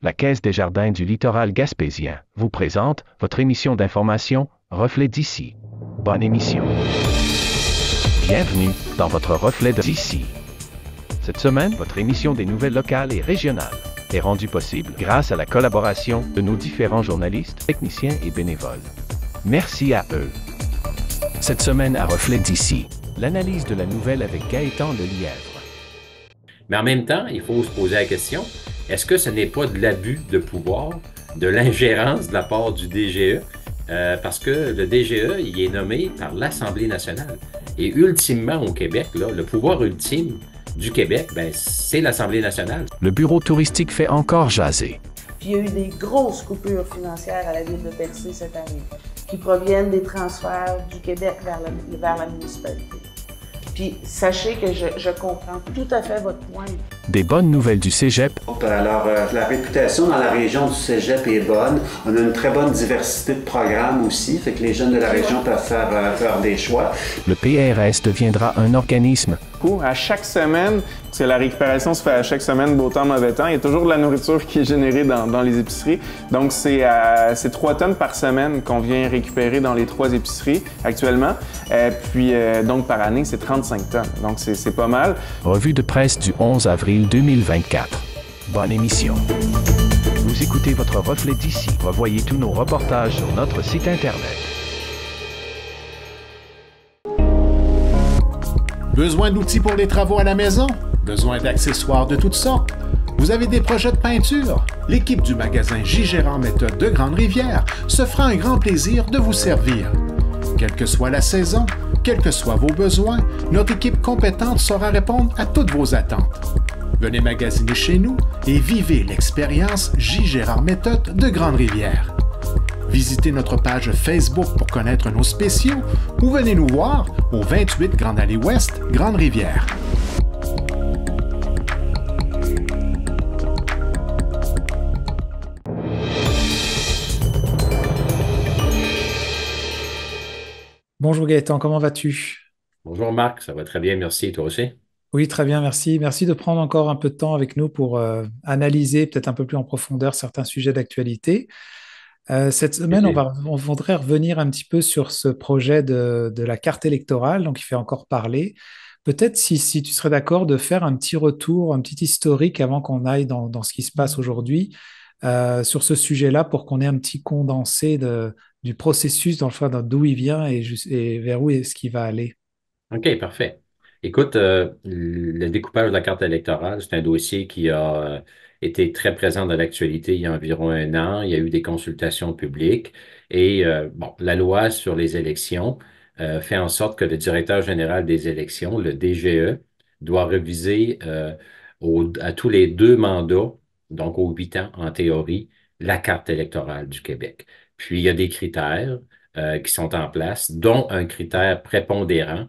La Caisse des Jardins du littoral gaspésien vous présente votre émission d'information Reflet d'ici. Bonne émission. Bienvenue dans votre Reflet d'ici. Cette semaine, votre émission des nouvelles locales et régionales est rendue possible grâce à la collaboration de nos différents journalistes, techniciens et bénévoles. Merci à eux. Cette semaine à Reflet d'ici, l'analyse de la nouvelle avec Gaëtan Lelièvre. Mais en même temps, il faut se poser la question, est-ce que ce n'est pas de l'abus de pouvoir, de l'ingérence de la part du DGE? Parce que le DGE, il est nommé par l'Assemblée nationale. Et ultimement, au Québec, là, le pouvoir ultime du Québec, ben, c'est l'Assemblée nationale. Le bureau touristique fait encore jaser. Puis il y a eu des grosses coupures financières à la ville de Belleville cette année, qui proviennent des transferts du Québec vers la municipalité. Puis sachez que je comprends tout à fait votre point. Des bonnes nouvelles du Cégep. Alors, la réputation dans la région du Cégep est bonne. On a une très bonne diversité de programmes aussi, fait que les jeunes de la région peuvent faire des choix. Le PRS deviendra un organisme. À chaque semaine, parce que la récupération se fait à chaque semaine, beau temps, mauvais temps, il y a toujours de la nourriture qui est générée dans les épiceries. Donc, c'est 3 tonnes par semaine qu'on vient récupérer dans les 3 épiceries actuellement. Donc, par année, c'est 35 tonnes. Donc, c'est pas mal. Revue de presse du 11 avril 2024. Bonne émission. Vous écoutez votre Reflet d'ici. Revoyez tous nos reportages sur notre site Internet. Besoin d'outils pour les travaux à la maison? Besoin d'accessoires de toutes sortes? Vous avez des projets de peinture? L'équipe du magasin J. Gérard Méthode de Grande-Rivière se fera un grand plaisir de vous servir. Quelle que soit la saison, quels que soient vos besoins, notre équipe compétente saura répondre à toutes vos attentes. Venez magasiner chez nous et vivez l'expérience J. Gérard Méthode de Grande-Rivière. Visitez notre page Facebook pour connaître nos spéciaux ou venez nous voir au 28 Grande Allée Ouest, Grande-Rivière. Bonjour Gaëtan, comment vas-tu? Bonjour Marc, ça va très bien, merci. Toi aussi? Oui, très bien, merci. Merci de prendre encore un peu de temps avec nous pour analyser peut-être un peu plus en profondeur certains sujets d'actualité. Cette semaine, on voudrait revenir un petit peu sur ce projet de la carte électorale, donc il fait encore parler. Peut-être si tu serais d'accord de faire un petit retour, un petit historique avant qu'on aille dans ce qui se passe aujourd'hui sur ce sujet-là pour qu'on ait un petit condensé du processus, dans le fond, d'où il vient et vers où est-ce qu'il va aller. OK, parfait. Écoute, le découpage de la carte électorale, c'est un dossier qui a été très présent dans l'actualité il y a environ un an. Il y a eu des consultations publiques et la loi sur les élections fait en sorte que le directeur général des élections, le DGE, doit réviser à tous les 2 mandats, donc aux 8 ans en théorie, la carte électorale du Québec. Puis il y a des critères qui sont en place, dont un critère prépondérant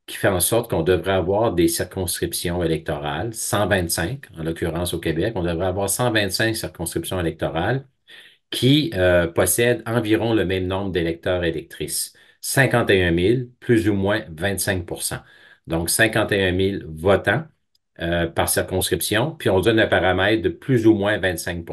qui fait en sorte qu'on devrait avoir des circonscriptions électorales, 125 en l'occurrence au Québec, on devrait avoir 125 circonscriptions électorales qui possèdent environ le même nombre d'électeurs et électrices. 51 000, plus ou moins 25 Donc 51 000 votants par circonscription, puis on donne un paramètre de plus ou moins 25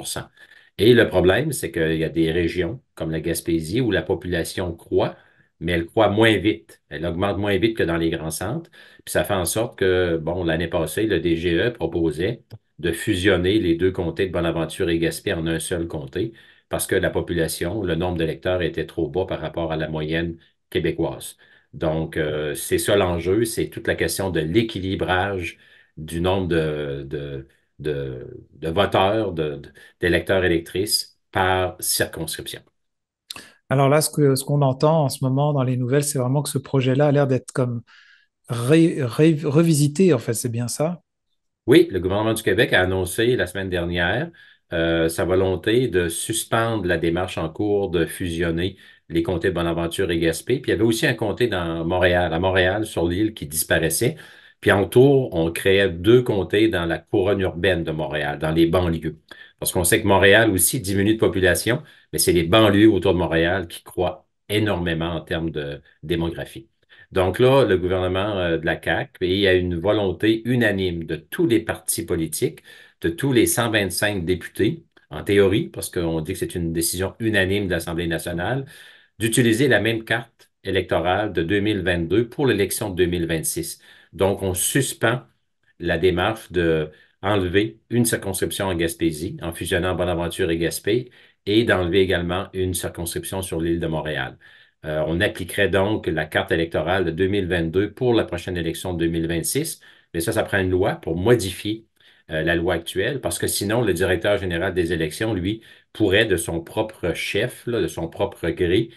Et le problème, c'est qu'il y a des régions comme la Gaspésie où la population croît, mais elle croît moins vite. Elle augmente moins vite que dans les grands centres. Puis ça fait en sorte que, bon, l'année passée, le DGE proposait de fusionner les 2 comtés de Bonaventure et Gaspé en un seul comté parce que la population, le nombre d'électeurs était trop bas par rapport à la moyenne québécoise. Donc, c'est ça l'enjeu, c'est toute la question de l'équilibrage du nombre de voteurs, d'électeurs électrices par circonscription. Alors là, ce qu'on entend en ce moment dans les nouvelles, c'est vraiment que ce projet-là a l'air d'être comme revisité, en fait, c'est bien ça? Oui, le gouvernement du Québec a annoncé la semaine dernière sa volonté de suspendre la démarche en cours de fusionner les comtés de Bonaventure et Gaspé. Puis il y avait aussi un comté dans Montréal, à Montréal, sur l'île, qui disparaissait. Puis en tour, on créait 2 comtés dans la couronne urbaine de Montréal, dans les banlieues. Parce qu'on sait que Montréal aussi diminue de population, mais c'est les banlieues autour de Montréal qui croient énormément en termes de démographie. Donc là, le gouvernement de la CAQ, et il y a une volonté unanime de tous les partis politiques, de tous les 125 députés, en théorie, parce qu'on dit que c'est une décision unanime de l'Assemblée nationale, d'utiliser la même carte électorale de 2022 pour l'élection de 2026. Donc, on suspend la démarche de enlever une circonscription en Gaspésie en fusionnant Bonaventure et Gaspé et d'enlever également une circonscription sur l'île de Montréal. On appliquerait donc la carte électorale de 2022 pour la prochaine élection de 2026, mais ça prend une loi pour modifier la loi actuelle, parce que sinon, le directeur général des élections, lui, pourrait de son propre chef, là, de son propre gré,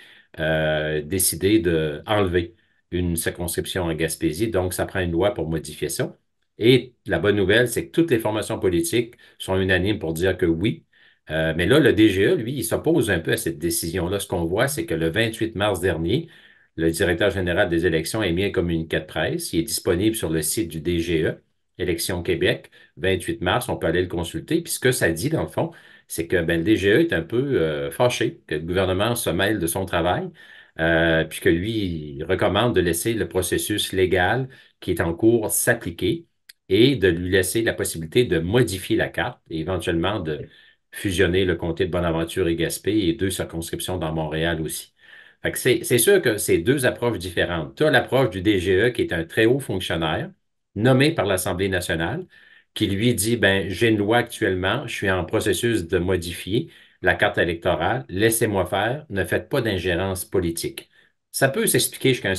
décider d'enlever une circonscription en Gaspésie. Donc, ça prend une loi pour modifier ça. Et la bonne nouvelle, c'est que toutes les formations politiques sont unanimes pour dire que oui. Mais là, le DGE, lui, il s'oppose un peu à cette décision-là. Ce qu'on voit, c'est que le 28 mars dernier, le directeur général des élections a émis un communiqué de presse. Il est disponible sur le site du DGE, Élections Québec, 28 mars, on peut aller le consulter. Puis ce que ça dit, dans le fond, c'est que ben, le DGE est un peu fâché que le gouvernement se mêle de son travail, puis que lui, il recommande de laisser le processus légal qui est en cours s'appliquer et de lui laisser la possibilité de modifier la carte et éventuellement de fusionner le comté de Bonaventure et Gaspé et deux circonscriptions dans Montréal aussi. Fait que c'est sûr que c'est deux approches différentes. Tu as l'approche du DGE qui est un très haut fonctionnaire nommé par l'Assemblée nationale qui lui dit, ben, j'ai une loi actuellement, je suis en processus de modifier la carte électorale, laissez-moi faire, ne faites pas d'ingérence politique. Ça peut s'expliquer jusqu'à un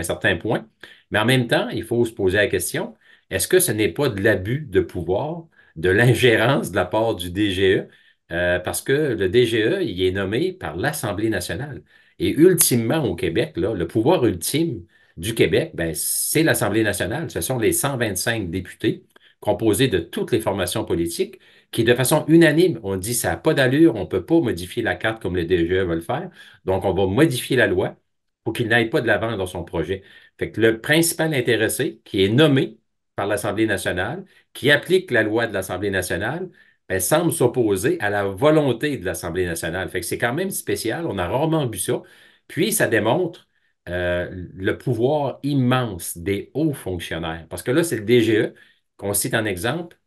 certain point, mais en même temps, il faut se poser la question, est-ce que ce n'est pas de l'abus de pouvoir, de l'ingérence de la part du DGE? Parce que le DGE, il est nommé par l'Assemblée nationale. Et ultimement, au Québec, là, le pouvoir ultime du Québec, ben, c'est l'Assemblée nationale. Ce sont les 125 députés composés de toutes les formations politiques qui, de façon unanime, ont dit ça n'a pas d'allure, on ne peut pas modifier la carte comme le DGE veut le faire. Donc, on va modifier la loi pour qu'il n'aille pas de l'avant dans son projet. Fait que le principal intéressé, qui est nommé par l'Assemblée nationale, qui applique la loi de l'Assemblée nationale, ben, semble s'opposer à la volonté de l'Assemblée nationale. Fait que c'est quand même spécial, on a rarement vu ça. Puis, ça démontre le pouvoir immense des hauts fonctionnaires. Parce que là, c'est le DGE qu'on cite en exemple,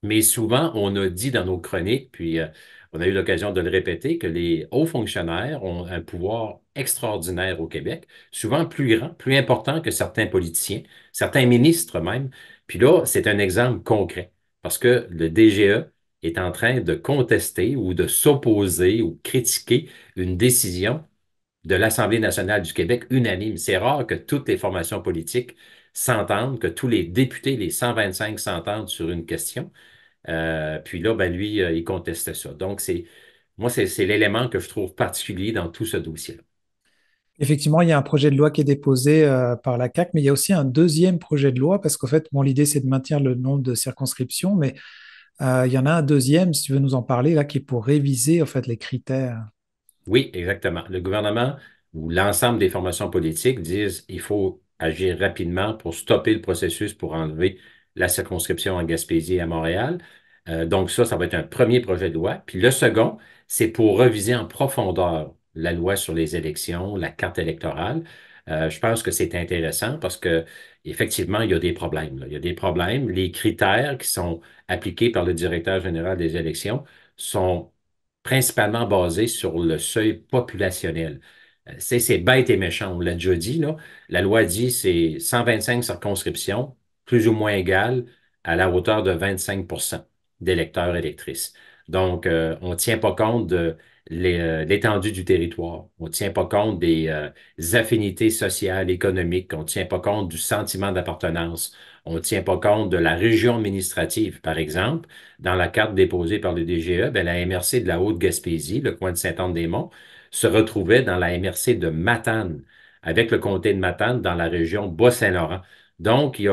mais souvent, on a dit dans nos chroniques, puis on a eu l'occasion de le répéter, que les hauts fonctionnaires ont un pouvoir extraordinaire au Québec, souvent plus grand, plus important que certains politiciens, certains ministres même. Puis là, c'est un exemple concret, parce que le DGE est en train de contester ou de s'opposer ou critiquer une décision de l'Assemblée nationale du Québec unanime. C'est rare que toutes les formations politiques s'entendent, que tous les députés, les 125, s'entendent sur une question. Puis là, ben lui, il conteste ça. Donc, c'est l'élément que je trouve particulier dans tout ce dossier-là. Effectivement, il y a un projet de loi qui est déposé par la CAQ, mais il y a aussi un deuxième projet de loi, parce qu'en fait, bon, l'idée, c'est de maintenir le nombre de circonscriptions, mais il y en a un deuxième, si tu veux nous en parler, là, qui est pour réviser en fait, les critères. Oui, exactement. Le gouvernement ou l'ensemble des formations politiques disent il faut agir rapidement pour stopper le processus pour enlever la circonscription en Gaspésie et à Montréal. Donc ça va être un premier projet de loi. Puis le second, c'est pour reviser en profondeur la loi sur les élections, la carte électorale. Je pense que c'est intéressant parce que effectivement, il y a des problèmes, là. Il y a des problèmes. Les critères qui sont appliqués par le directeur général des élections sont principalement basé sur le seuil populationnel. C'est bête et méchant, on l'a déjà dit, là. La loi dit c'est 125 circonscriptions, plus ou moins égales, à la hauteur de 25 d'électeurs électrices. Donc, on ne tient pas compte de l'étendue du territoire. On ne tient pas compte des affinités sociales, économiques. On ne tient pas compte du sentiment d'appartenance. On ne tient pas compte de la région administrative. Par exemple, dans la carte déposée par le DGE, ben, la MRC de la Haute-Gaspésie, le coin de Sainte-Anne-des-Monts, se retrouvait dans la MRC de Matane, avec le comté de Matane dans la région Bas-Saint-Laurent. Donc, il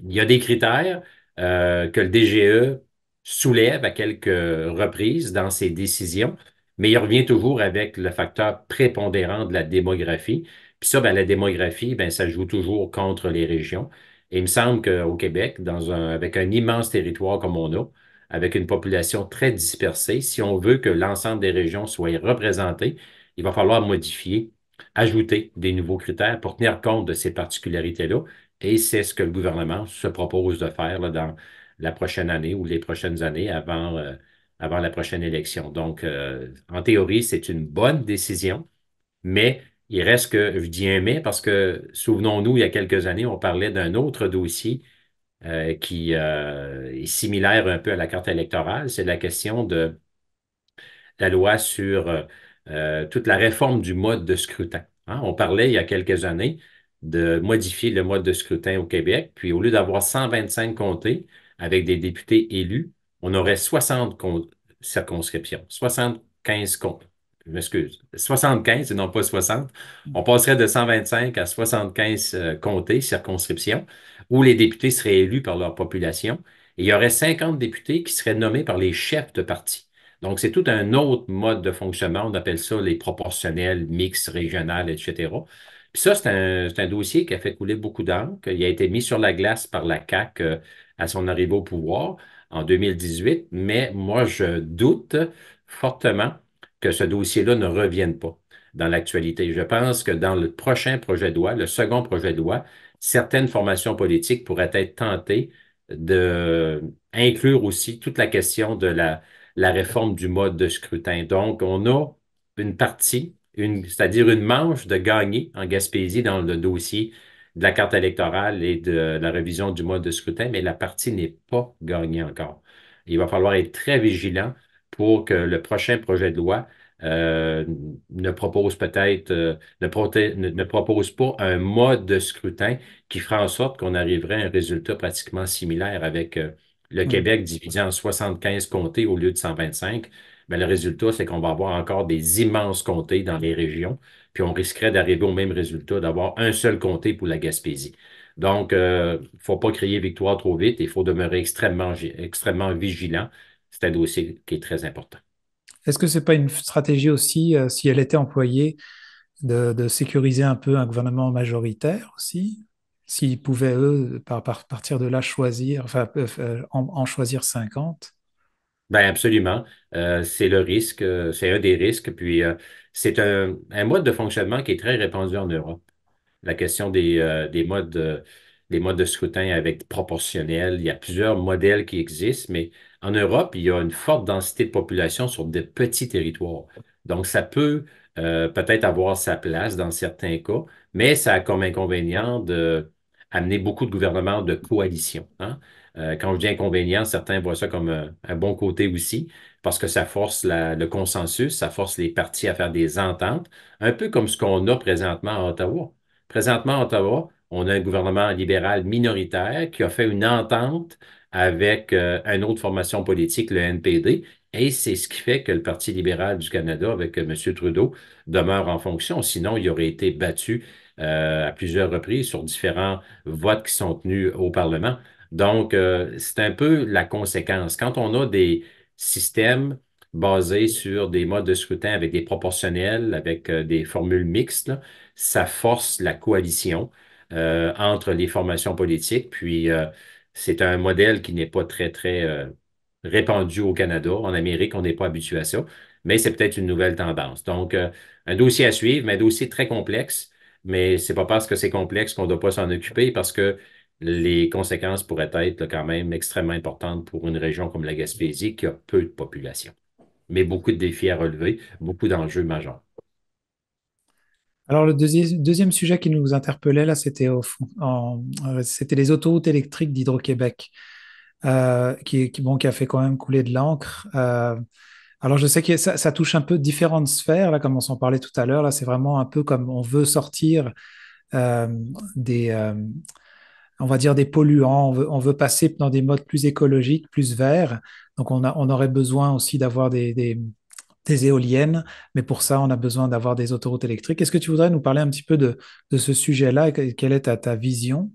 y a des critères que le DGE soulève à quelques reprises dans ses décisions, mais il revient toujours avec le facteur prépondérant de la démographie. Puis ça, ben, la démographie, ben, ça joue toujours contre les régions. Et il me semble qu'au Québec, avec un immense territoire comme on a, avec une population très dispersée, si on veut que l'ensemble des régions soient représentées, il va falloir modifier, ajouter des nouveaux critères pour tenir compte de ces particularités-là. Et c'est ce que le gouvernement se propose de faire là, dans la prochaine année ou les prochaines années avant la prochaine élection. Donc, en théorie, c'est une bonne décision, mais il reste que, je dis un mais, parce que souvenons-nous, il y a quelques années, on parlait d'un autre dossier qui est similaire un peu à la carte électorale. C'est la question de la loi sur toute la réforme du mode de scrutin. Hein? On parlait il y a quelques années de modifier le mode de scrutin au Québec, puis au lieu d'avoir 125 comtés avec des députés élus, on aurait 60 circonscriptions, 75 comtés. Je m'excuse, 75 et non pas 60. On passerait de 125 à 75 comtés, circonscriptions, où les députés seraient élus par leur population. Et il y aurait 50 députés qui seraient nommés par les chefs de parti. Donc, c'est tout un autre mode de fonctionnement. On appelle ça les proportionnels, mix, régional, etc. Puis ça, c'est un dossier qui a fait couler beaucoup d'encre. Il a été mis sur la glace par la CAQ à son arrivée au pouvoir en 2018, mais moi, je doute fortement que ce dossier-là ne revienne pas dans l'actualité. Je pense que dans le prochain projet de loi, le second projet de loi, certaines formations politiques pourraient être tentées de inclure aussi toute la question de la réforme du mode de scrutin. Donc, on a une partie, c'est-à-dire une manche de gagner en Gaspésie dans le dossier de la carte électorale et de la révision du mode de scrutin, mais la partie n'est pas gagnée encore. Il va falloir être très vigilant pour que le prochain projet de loi ne propose peut-être ne propose pas un mode de scrutin qui fera en sorte qu'on arriverait à un résultat pratiquement similaire avec le Oui. Québec divisé en 75 comtés au lieu de 125. Mais le résultat, c'est qu'on va avoir encore des immenses comtés dans les régions, puis on risquerait d'arriver au même résultat, d'avoir un seul comté pour la Gaspésie. Donc, il ne faut pas crier victoire trop vite, il faut demeurer extrêmement vigilant. C'est un dossier qui est très important. Est-ce que c'est pas une stratégie aussi, si elle était employée, de sécuriser un peu un gouvernement majoritaire aussi, s'ils pouvaient, eux, partir de là, choisir, enfin, en choisir 50? Ben absolument. C'est le risque, c'est un des risques. Puis c'est un mode de fonctionnement qui est très répandu en Europe. La question des modes de scrutin avec proportionnel. Il y a plusieurs modèles qui existent, mais en Europe, il y a une forte densité de population sur des petits territoires. Donc, ça peut peut-être avoir sa place dans certains cas, mais ça a comme inconvénient de amener beaucoup de gouvernements de coalition. Hein. Quand je dis inconvénient, certains voient ça comme un bon côté aussi, parce que ça force le consensus, ça force les partis à faire des ententes, un peu comme ce qu'on a présentement à Ottawa. Présentement, à Ottawa, on a un gouvernement libéral minoritaire qui a fait une entente avec une autre formation politique, le NPD, et c'est ce qui fait que le Parti libéral du Canada, avec M. Trudeau, demeure en fonction. Sinon, il aurait été battu à plusieurs reprises sur différents votes qui sont tenus au Parlement. Donc, c'est un peu la conséquence. Quand on a des systèmes basés sur des modes de scrutin avec des proportionnels, avec des formules mixtes, là, ça force la coalition entre les formations politiques. Puis, c'est un modèle qui n'est pas très répandu au Canada. En Amérique, on n'est pas habitué à ça, mais c'est peut-être une nouvelle tendance. Donc, un dossier à suivre, mais un dossier très complexe. Mais c'est pas parce que c'est complexe qu'on ne doit pas s'en occuper, parce que les conséquences pourraient être là, quand même extrêmement importantes pour une région comme la Gaspésie qui a peu de population, mais beaucoup de défis à relever, beaucoup d'enjeux majeurs. Alors, le deuxième sujet qui nous interpellait, là, c'était c'était les autoroutes électriques d'Hydro-Québec, bon, qui a fait quand même couler de l'encre. Alors, je sais que ça touche un peu différentes sphères, là, comme on s'en parlait tout à l'heure. Là, c'est vraiment un peu comme on veut sortir euh, des, on va dire, des polluants. On veut passer dans des modes plus écologiques, plus verts. Donc, on aurait besoin aussi d'avoir des éoliennes, mais pour ça, on a besoin d'avoir des autoroutes électriques. Est-ce que tu voudrais nous parler un petit peu de ce sujet-là et quelle est ta vision?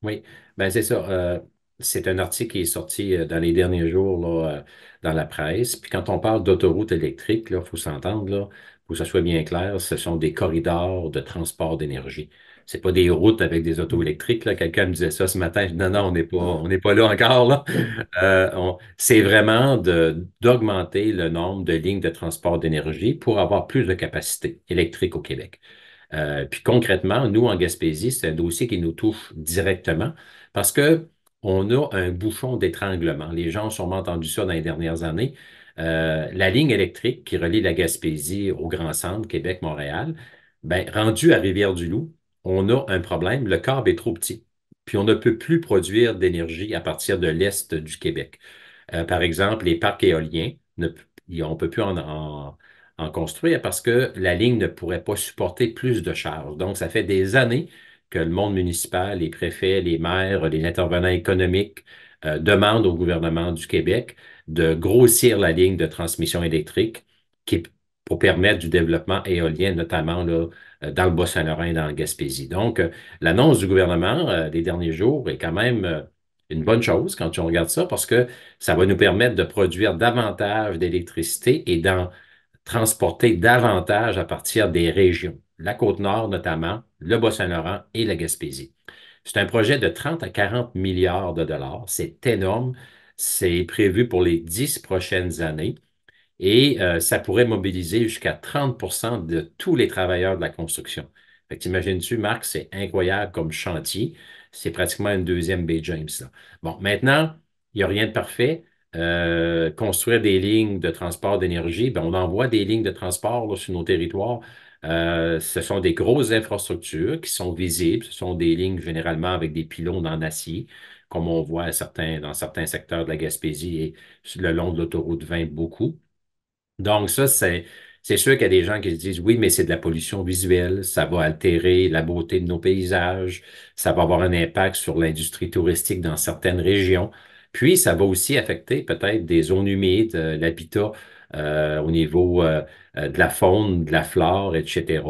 Oui, ben c'est ça. C'est un article qui est sorti dans les derniers jours là, dans la presse. Puis quand on parle d'autoroute électrique, il faut s'entendre, là, faut que ça soit bien clair, ce sont des corridors de transport d'énergie. C'est pas des routes avec des autos électriques. Là. Quelqu'un me disait ça ce matin. Je dis, non, non, on n'est pas là encore. Là. C'est vraiment d'augmenter le nombre de lignes de transport d'énergie pour avoir plus de capacité électrique au Québec. Puis concrètement, nous, en Gaspésie, c'est un dossier qui nous touche directement parce que on a un bouchon d'étranglement. Les gens ont sûrement entendu ça dans les dernières années. La ligne électrique qui relie la Gaspésie au Grand Centre, Québec, Montréal, ben, rendu à Rivière-du-Loup, on a un problème, le câble est trop petit. Puis on ne peut plus produire d'énergie à partir de l'est du Québec. Par exemple, les parcs éoliens, on ne peut plus en construire parce que la ligne ne pourrait pas supporter plus de charges. Donc, ça fait des années que le monde municipal, les préfets, les maires, les intervenants économiques demandent au gouvernement du Québec de grossir la ligne de transmission électrique qui, pour permettre du développement éolien, notamment là, dans le Bas-Saint-Laurent et dans la Gaspésie. Donc, l'annonce du gouvernement des derniers jours est quand même une bonne chose quand on regarde ça parce que ça va nous permettre de produire davantage d'électricité et d'en transporter davantage à partir des régions, la Côte-Nord notamment, le Bas-Saint-Laurent et la Gaspésie. C'est un projet de 30 à 40 milliards de dollars. C'est énorme. C'est prévu pour les 10 prochaines années et ça pourrait mobiliser jusqu'à 30 de tous les travailleurs de la construction. Fait que t'imagines-tu, Marc, c'est incroyable comme chantier. C'est pratiquement une deuxième Bay James, là. Bon, maintenant, il n'y a rien de parfait. Construire des lignes de transport d'énergie, ben, on envoie des lignes de transport là, sur nos territoires. Ce sont des grosses infrastructures qui sont visibles. Ce sont des lignes généralement avec des pylônes en acier, comme on voit dans certains secteurs de la Gaspésie et le long de l'autoroute 20 beaucoup. Donc, ça, c'est sûr qu'il y a des gens qui se disent, oui, mais c'est de la pollution visuelle, ça va altérer la beauté de nos paysages, ça va avoir un impact sur l'industrie touristique dans certaines régions. Puis, ça va aussi affecter peut-être des zones humides, l'habitat au niveau de la faune, de la flore, etc.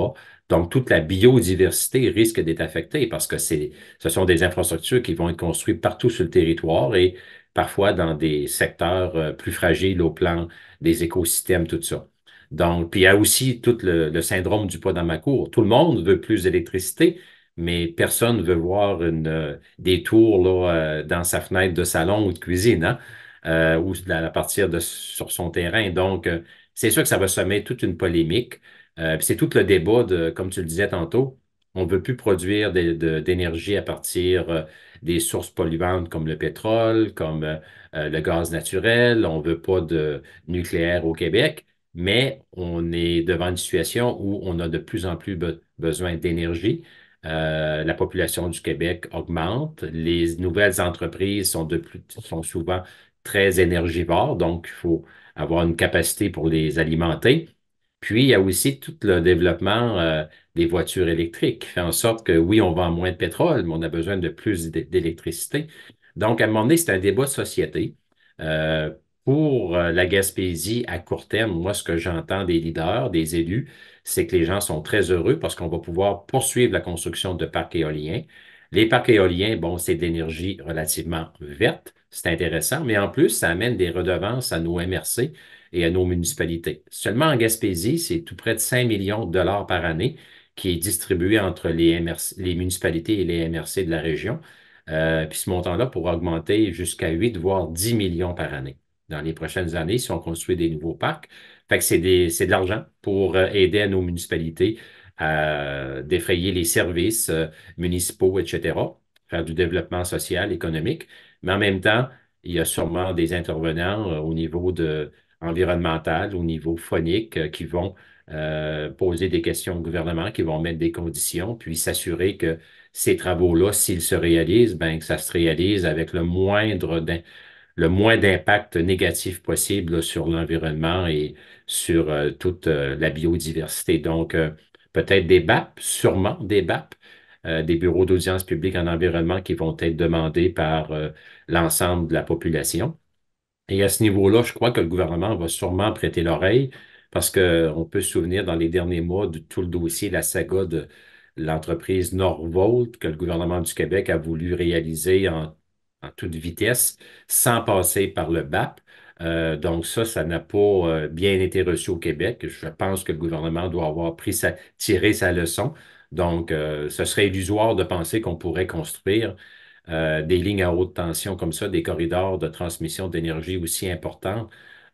Donc, toute la biodiversité risque d'être affectée parce que ce sont des infrastructures qui vont être construites partout sur le territoire et parfois dans des secteurs plus fragiles au plan des écosystèmes, tout ça. Donc, puis il y a aussi tout le syndrome du pas dans ma cour. Tout le monde veut plus d'électricité, mais personne ne veut voir des tours là, dans sa fenêtre de salon ou de cuisine, hein, ou à partir sur son terrain. Donc, c'est sûr que ça va semer toute une polémique. Puis c'est tout le débat de, comme tu le disais tantôt, on ne veut plus produire d'énergie à partir des sources polluantes comme le pétrole, comme le gaz naturel. On ne veut pas de nucléaire au Québec, mais on est devant une situation où on a de plus en plus besoin d'énergie. La population du Québec augmente. Les nouvelles entreprises sont souvent très énergivores, donc il faut avoir une capacité pour les alimenter. Puis, il y a aussi tout le développement des voitures électriques qui fait en sorte que, oui, on vend moins de pétrole, mais on a besoin de plus d'électricité. Donc, à un moment donné, c'est un débat de société. Euh, pour la Gaspésie, à court terme, moi, ce que j'entends des leaders, des élus, c'est que les gens sont très heureux parce qu'on va pouvoir poursuivre la construction de parcs éoliens. Les parcs éoliens, bon, c'est de l'énergie relativement verte, c'est intéressant, mais en plus, ça amène des redevances à nos MRC et à nos municipalités. Seulement en Gaspésie, c'est tout près de 5 millions de dollars par année qui est distribué entre les municipalités et les MRC de la région. Puis ce montant-là pourra augmenter jusqu'à 8, voire 10 millions par année dans les prochaines années si on construit des nouveaux parcs. Fait que c'est de l'argent pour aider à nos municipalités à défrayer les services municipaux, etc., faire du développement social, économique. Mais en même temps, il y a sûrement des intervenants au niveau environnemental, au niveau phonique, qui vont poser des questions au gouvernement, qui vont mettre des conditions, puis s'assurer que ces travaux-là, s'ils se réalisent, ben, que ça se réalise avec le moins d'impact négatif possible là, sur l'environnement et sur toute la biodiversité. Donc, peut-être des BAP, sûrement des BAP, des bureaux d'audience publique en environnement qui vont être demandés par l'ensemble de la population. Et à ce niveau-là, je crois que le gouvernement va sûrement prêter l'oreille parce qu'on peut se souvenir dans les derniers mois de tout le dossier, la saga de l'entreprise Norvolt que le gouvernement du Québec a voulu réaliser en toute vitesse sans passer par le BAP. Donc ça n'a pas bien été reçu au Québec. Je pense que le gouvernement doit avoir tiré sa leçon. Donc, ce serait illusoire de penser qu'on pourrait construire des lignes à haute tension comme ça, des corridors de transmission d'énergie aussi importants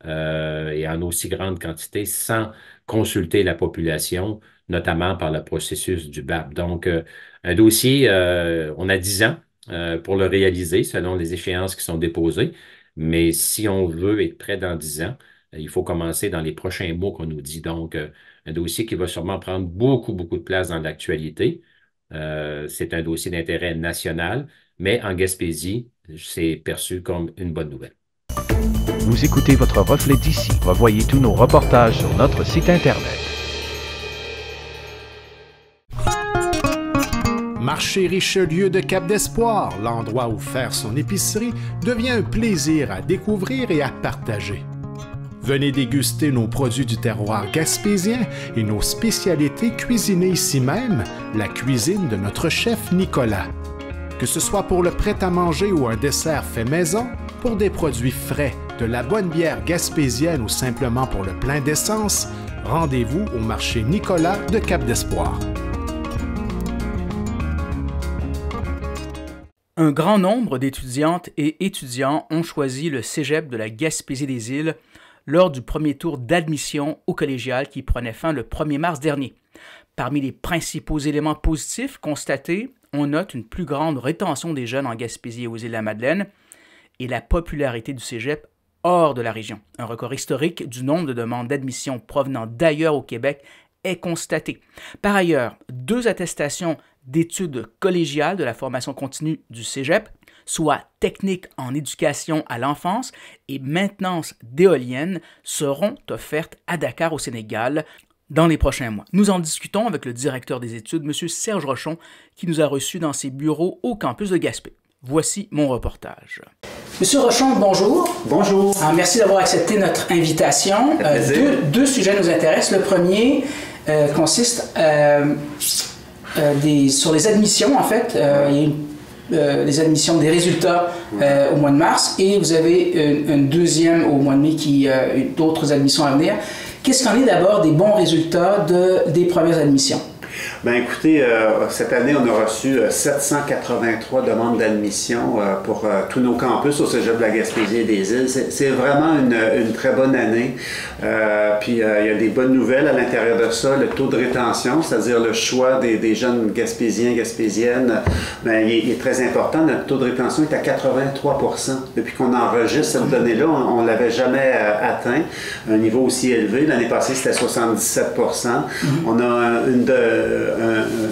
et en aussi grande quantité sans consulter la population, notamment par le processus du BAP. Donc, un dossier, on a 10 ans pour le réaliser selon les échéances qui sont déposées, mais si on veut être prêt dans 10 ans, Il faut commencer dans les prochains mois qu'on nous dit. Donc, un dossier qui va sûrement prendre beaucoup, beaucoup de place dans l'actualité. C'est un dossier d'intérêt national, mais en Gaspésie, c'est perçu comme une bonne nouvelle. Vous écoutez votre reflet d'ici. Revoyez tous nos reportages sur notre site Internet. Marché Richelieu de Cap-d'Espoir, l'endroit où faire son épicerie, devient un plaisir à découvrir et à partager. Venez déguster nos produits du terroir gaspésien et nos spécialités cuisinées ici même, la cuisine de notre chef Nicolas. Que ce soit pour le prêt-à-manger ou un dessert fait maison, pour des produits frais, de la bonne bière gaspésienne ou simplement pour le plein d'essence, rendez-vous au marché Nicolas de Cap-d'Espoir. Un grand nombre d'étudiantes et étudiants ont choisi le Cégep de la Gaspésie-des-Îles lors du premier tour d'admission au collégial qui prenait fin le 1er mars dernier. Parmi les principaux éléments positifs constatés, on note une plus grande rétention des jeunes en Gaspésie et aux Îles-de-la-Madeleine et la popularité du Cégep hors de la région. Un record historique du nombre de demandes d'admission provenant d'ailleurs au Québec est constaté. Par ailleurs, 2 attestations d'études collégiales de la formation continue du Cégep, soit technique en éducation à l'enfance et maintenance d'éoliennes, seront offertes à Dakar au Sénégal dans les prochains mois. Nous en discutons avec le directeur des études, M. Serge Rochon, qui nous a reçus dans ses bureaux au campus de Gaspé. Voici mon reportage. Monsieur Rochon, bonjour. Bonjour. Alors, merci d'avoir accepté notre invitation. Deux sujets nous intéressent. Le premier consiste sur les admissions, en fait. Il y a les admissions des résultats au mois de mars et vous avez un deuxième au mois de mai qui d'autres admissions à venir. Qu'est-ce qu'en est d'abord des bons résultats des premières admissions? Bien, écoutez, cette année, on a reçu 783 demandes d'admission pour tous nos campus au Cégep de la Gaspésie et des Îles. C'est vraiment une très bonne année. Puis, il y a des bonnes nouvelles à l'intérieur de ça. Le taux de rétention, c'est-à-dire le choix des jeunes Gaspésiens, Gaspésiennes, bien, il est très important. Notre taux de rétention est à 83 % Depuis qu'on enregistre cette donnée-là, on ne l'avait jamais atteint, un niveau aussi élevé. L'année passée, c'était 77 %. On a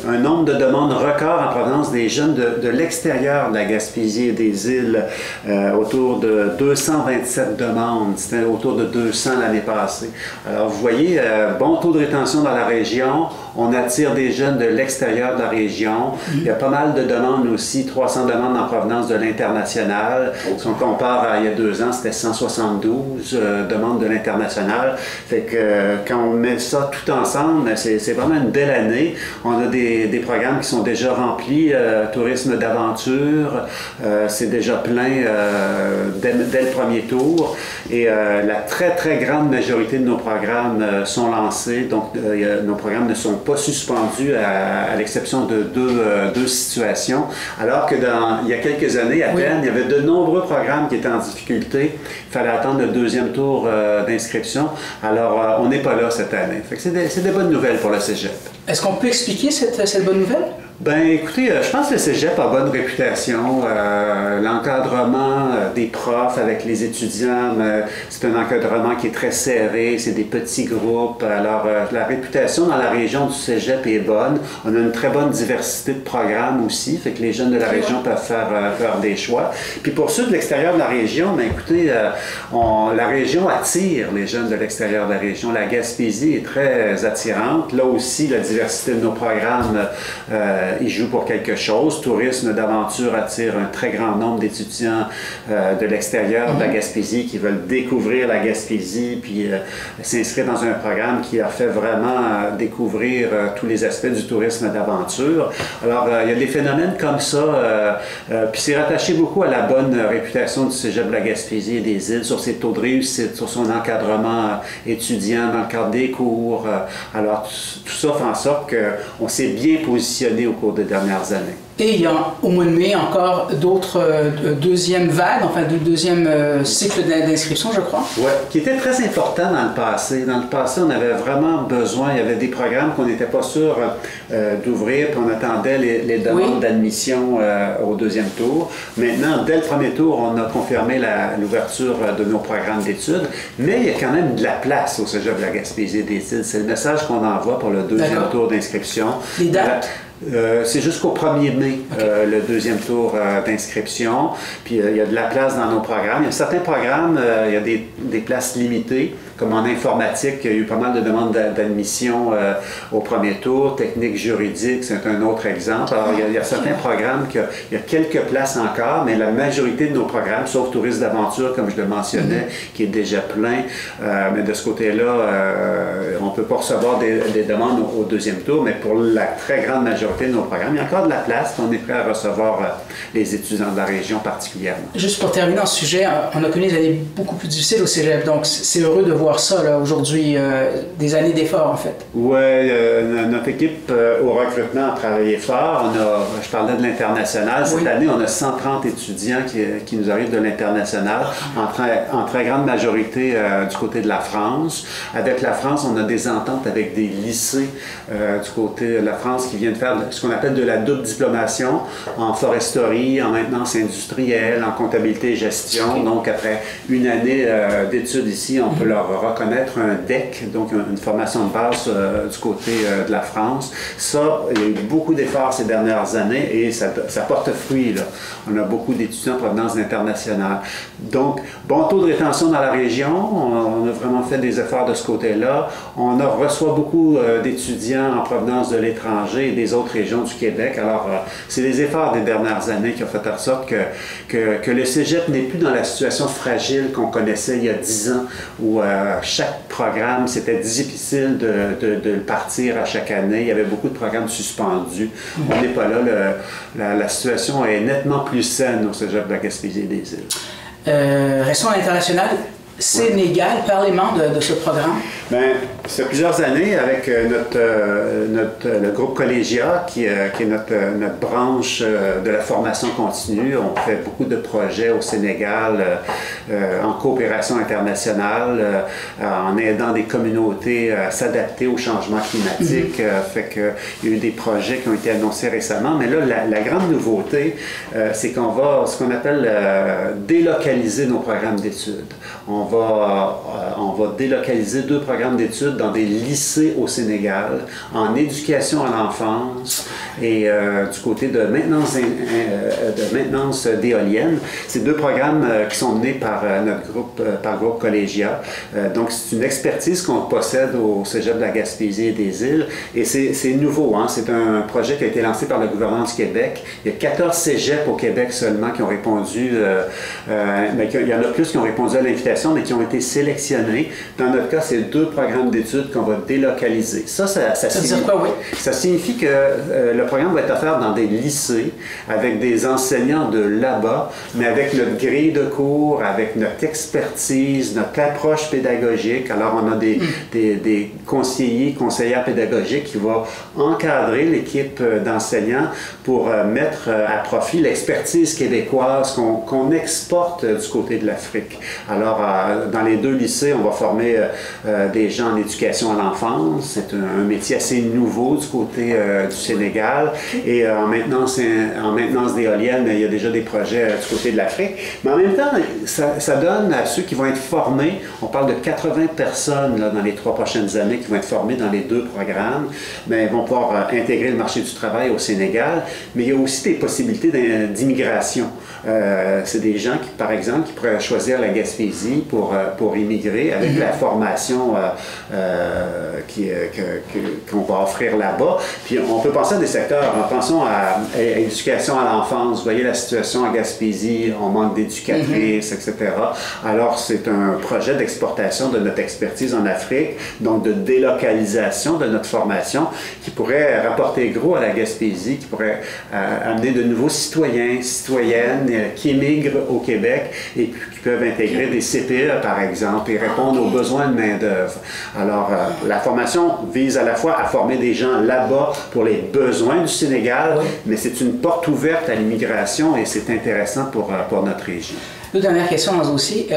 un nombre de demandes record en provenance des jeunes de l'extérieur de la Gaspésie et des Îles, autour de 227 demandes. C'était autour de 200 l'année passée. Alors, vous voyez, bon taux de rétention dans la région. On attire des jeunes de l'extérieur de la région. Il y a pas mal de demandes aussi, 300 demandes en provenance de l'international. Si on compare à il y a 2 ans, c'était 172 demandes de l'international. Fait que quand on met ça tout ensemble, c'est vraiment une belle année. On a des programmes qui sont déjà remplis, tourisme d'aventure, c'est déjà plein dès le premier tour. Et la très, très grande majorité de nos programmes sont lancés. Donc, nos programmes ne sont pas suspendus à l'exception de deux situations. Alors que il y a quelques années à peine, il y avait de nombreux programmes qui étaient en difficulté. Il fallait attendre le deuxième tour d'inscription. Alors, on n'est pas là cette année. Fait que c'est des bonnes nouvelles pour le Cégep. Est-ce qu'on peut expliquer cette bonne nouvelle? Ben, écoutez, je pense que le Cégep a bonne réputation. L'encadrement des profs avec les étudiants, c'est un encadrement qui est très serré, c'est des petits groupes. Alors, la réputation dans la région du Cégep est bonne. On a une très bonne diversité de programmes aussi, fait que les jeunes de la région peuvent faire des choix. Puis pour ceux de l'extérieur de la région, ben, écoutez, la région attire les jeunes de l'extérieur de la région. La Gaspésie est très attirante. Là aussi, la diversité de nos programmes il joue pour quelque chose. Tourisme d'aventure attire un très grand nombre d'étudiants de l'extérieur de la Gaspésie qui veulent découvrir la Gaspésie puis s'inscrire dans un programme qui leur fait vraiment découvrir tous les aspects du tourisme d'aventure. Alors, il y a des phénomènes comme ça. Puis c'est rattaché beaucoup à la bonne réputation du Cégep de la Gaspésie et des Îles sur ses taux de réussite, sur son encadrement étudiant dans le cadre des cours. Alors, tout ça fait en sorte qu'on s'est bien positionné au cours des dernières années. Et il y a au mois de mai encore d'autres deuxièmes vagues, enfin deuxième cycle d'inscription, je crois. Oui, qui était très important dans le passé. Dans le passé, on avait vraiment besoin, il y avait des programmes qu'on n'était pas sûr d'ouvrir, puis on attendait les demandes d'admission au deuxième tour. Maintenant, dès le premier tour, on a confirmé l'ouverture de nos programmes d'études, mais il y a quand même de la place au Cégep de la Gaspésie des Îles. C'est le message qu'on envoie pour le deuxième tour d'inscription. Les dates? C'est jusqu'au 1er mai, le deuxième tour d'inscription. Puis il y a de la place dans nos programmes. Il y a certains programmes, il y a des places limitées, comme en informatique, il y a eu pas mal de demandes d'admission au premier tour. Technique juridique, c'est un autre exemple. Alors il y a certains programmes il y a quelques places encore, mais la majorité de nos programmes, sauf tourisme d'aventure, comme je le mentionnais, qui est déjà plein, mais de ce côté-là, on ne peut pas recevoir des demandes au deuxième tour, mais pour la très grande majorité de nos programmes, il y a encore de la place, on est prêt à recevoir les étudiants de la région particulièrement. Juste pour terminer dans ce sujet, on a connu des années beaucoup plus difficiles au Cégep, donc c'est heureux de voir ça là, aujourd'hui, des années d'efforts en fait. Oui, notre équipe au recrutement a travaillé fort. Je parlais de l'international. Cette année, on a 130 étudiants qui nous arrivent de l'international, en très grande majorité du côté de la France. Avec la France, on a des ententes avec des lycées du côté de la France qui viennent faire ce qu'on appelle de la double diplomation en foresterie, en maintenance industrielle, en comptabilité et gestion. Donc, après une année d'études ici, on peut leur reconnaître un DEC, donc une formation de base du côté de la France. Ça, il y a eu beaucoup d'efforts ces dernières années et ça porte fruit, là. On a beaucoup d'étudiants en provenance internationale. Donc, bon taux de rétention dans la région. On a vraiment fait des efforts de ce côté-là. On reçoit beaucoup d'étudiants en provenance de l'étranger et des autres régions du Québec. Alors, c'est les efforts des dernières années qui ont fait en sorte que le Cégep n'est plus dans la situation fragile qu'on connaissait il y a 10 ans, où chaque programme, c'était difficile de le partir à chaque année. Il y avait beaucoup de programmes suspendus. On n'est pas là. La situation est nettement plus saine au Cégep de la Gaspésie des Îles. Restons à l'international. Sénégal, parlez-moi de ce programme. Bien, ça fait plusieurs années avec le groupe Collégia, qui est notre branche de la formation continue. On fait beaucoup de projets au Sénégal en coopération internationale, en aidant des communautés à s'adapter au changement climatique. Fait qu'il y a eu des projets qui ont été annoncés récemment. Mais là, la grande nouveauté, c'est qu'on va, ce qu'on appelle délocaliser nos programmes d'études. On va délocaliser 2 programmes d'études dans des lycées au Sénégal, en éducation à l'enfance et du côté de maintenance d'éoliennes. C'est 2 programmes qui sont menés par notre groupe, par le groupe Collégia. Donc, c'est une expertise qu'on possède au Cégep de la Gaspésie et des Îles. Et c'est nouveau, hein? C'est un projet qui a été lancé par le gouvernement du Québec. Il y a 14 cégeps au Québec seulement qui ont répondu, mais il y en a plus qui ont répondu à l'invitation, mais qui ont été sélectionnés. Dans notre cas, c'est 2 programmes d'études qu'on va délocaliser. Ça veut dire quoi, oui? Ça signifie que le programme va être offert dans des lycées avec des enseignants de là-bas, mais avec notre grille de cours, avec notre expertise, notre approche pédagogique. Alors, on a des conseillères pédagogiques qui vont encadrer l'équipe d'enseignants pour mettre à profit l'expertise québécoise qu'on exporte du côté de l'Afrique. Alors, dans les 2 lycées, on va former des gens en éducation à l'enfance. C'est un métier assez nouveau du côté du Sénégal. Et en maintenance d'éoliennes, il y a déjà des projets du côté de l'Afrique. Mais en même temps, ça donne à ceux qui vont être formés, on parle de 80 personnes là, dans les 3 prochaines années qui vont être formées dans les 2 programmes, mais ils vont pouvoir intégrer le marché du travail au Sénégal. Mais il y a aussi des possibilités d'immigration. C'est des gens qui, par exemple, qui pourraient choisir la Gaspésie pour immigrer avec la formation qu'on va offrir là-bas. Puis on peut penser à des secteurs, pensons à l'éducation à l'enfance. Vous voyez la situation à Gaspésie, on manque d'éducatrices, etc. Alors c'est un projet d'exportation de notre expertise en Afrique, donc de délocalisation de notre formation qui pourrait rapporter gros à la Gaspésie, qui pourrait amener de nouveaux citoyens, citoyennes qui émigrent au Québec et qui peuvent intégrer des CPE, par exemple, et répondre aux besoins de main-d'œuvre. Alors, la formation vise à la fois à former des gens là-bas pour les besoins du Sénégal, mais c'est une porte ouverte à l'immigration et c'est intéressant pour notre région. Deux dernières questions dans ce dossier.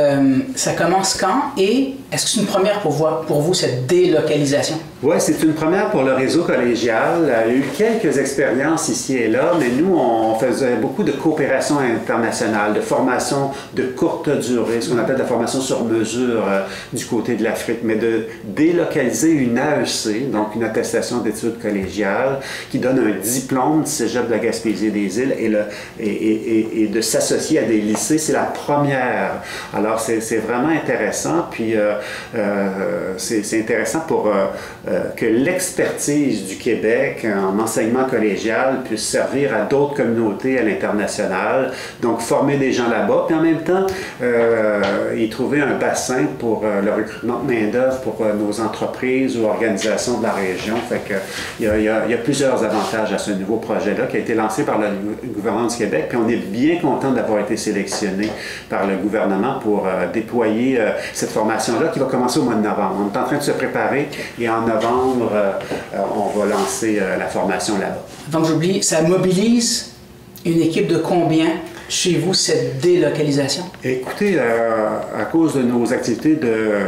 Ça commence quand et est-ce que c'est une première pour vous cette délocalisation? Oui, c'est une première pour le réseau collégial. Il y a eu quelques expériences ici et là, mais nous, on faisait beaucoup de coopération internationale, de formation de courte durée, ce qu'on appelle de la formation sur mesure du côté de l'Afrique, mais de délocaliser une AEC, donc une attestation d'études collégiales, qui donne un diplôme du Cégep de la Gaspésie-des-Îles et de s'associer à des lycées, c'est la première. Alors, c'est vraiment intéressant, puis c'est intéressant pour que l'expertise du Québec en enseignement collégial puisse servir à d'autres communautés à l'international, donc former des gens là-bas, puis en même temps, y trouver un bassin pour le recrutement de main-d'œuvre pour nos entreprises ou organisations de la région. Fait que il y a plusieurs avantages à ce nouveau projet-là qui a été lancé par le gouvernement du Québec, puis on est bien content d'avoir été sélectionné par le gouvernement pour déployer cette formation-là qui va commencer au mois de novembre. On est en train de se préparer et en novembre, on va lancer la formation là-bas. Donc j'oublie, ça mobilise une équipe de combien chez vous, cette délocalisation? Écoutez, à cause de nos activités de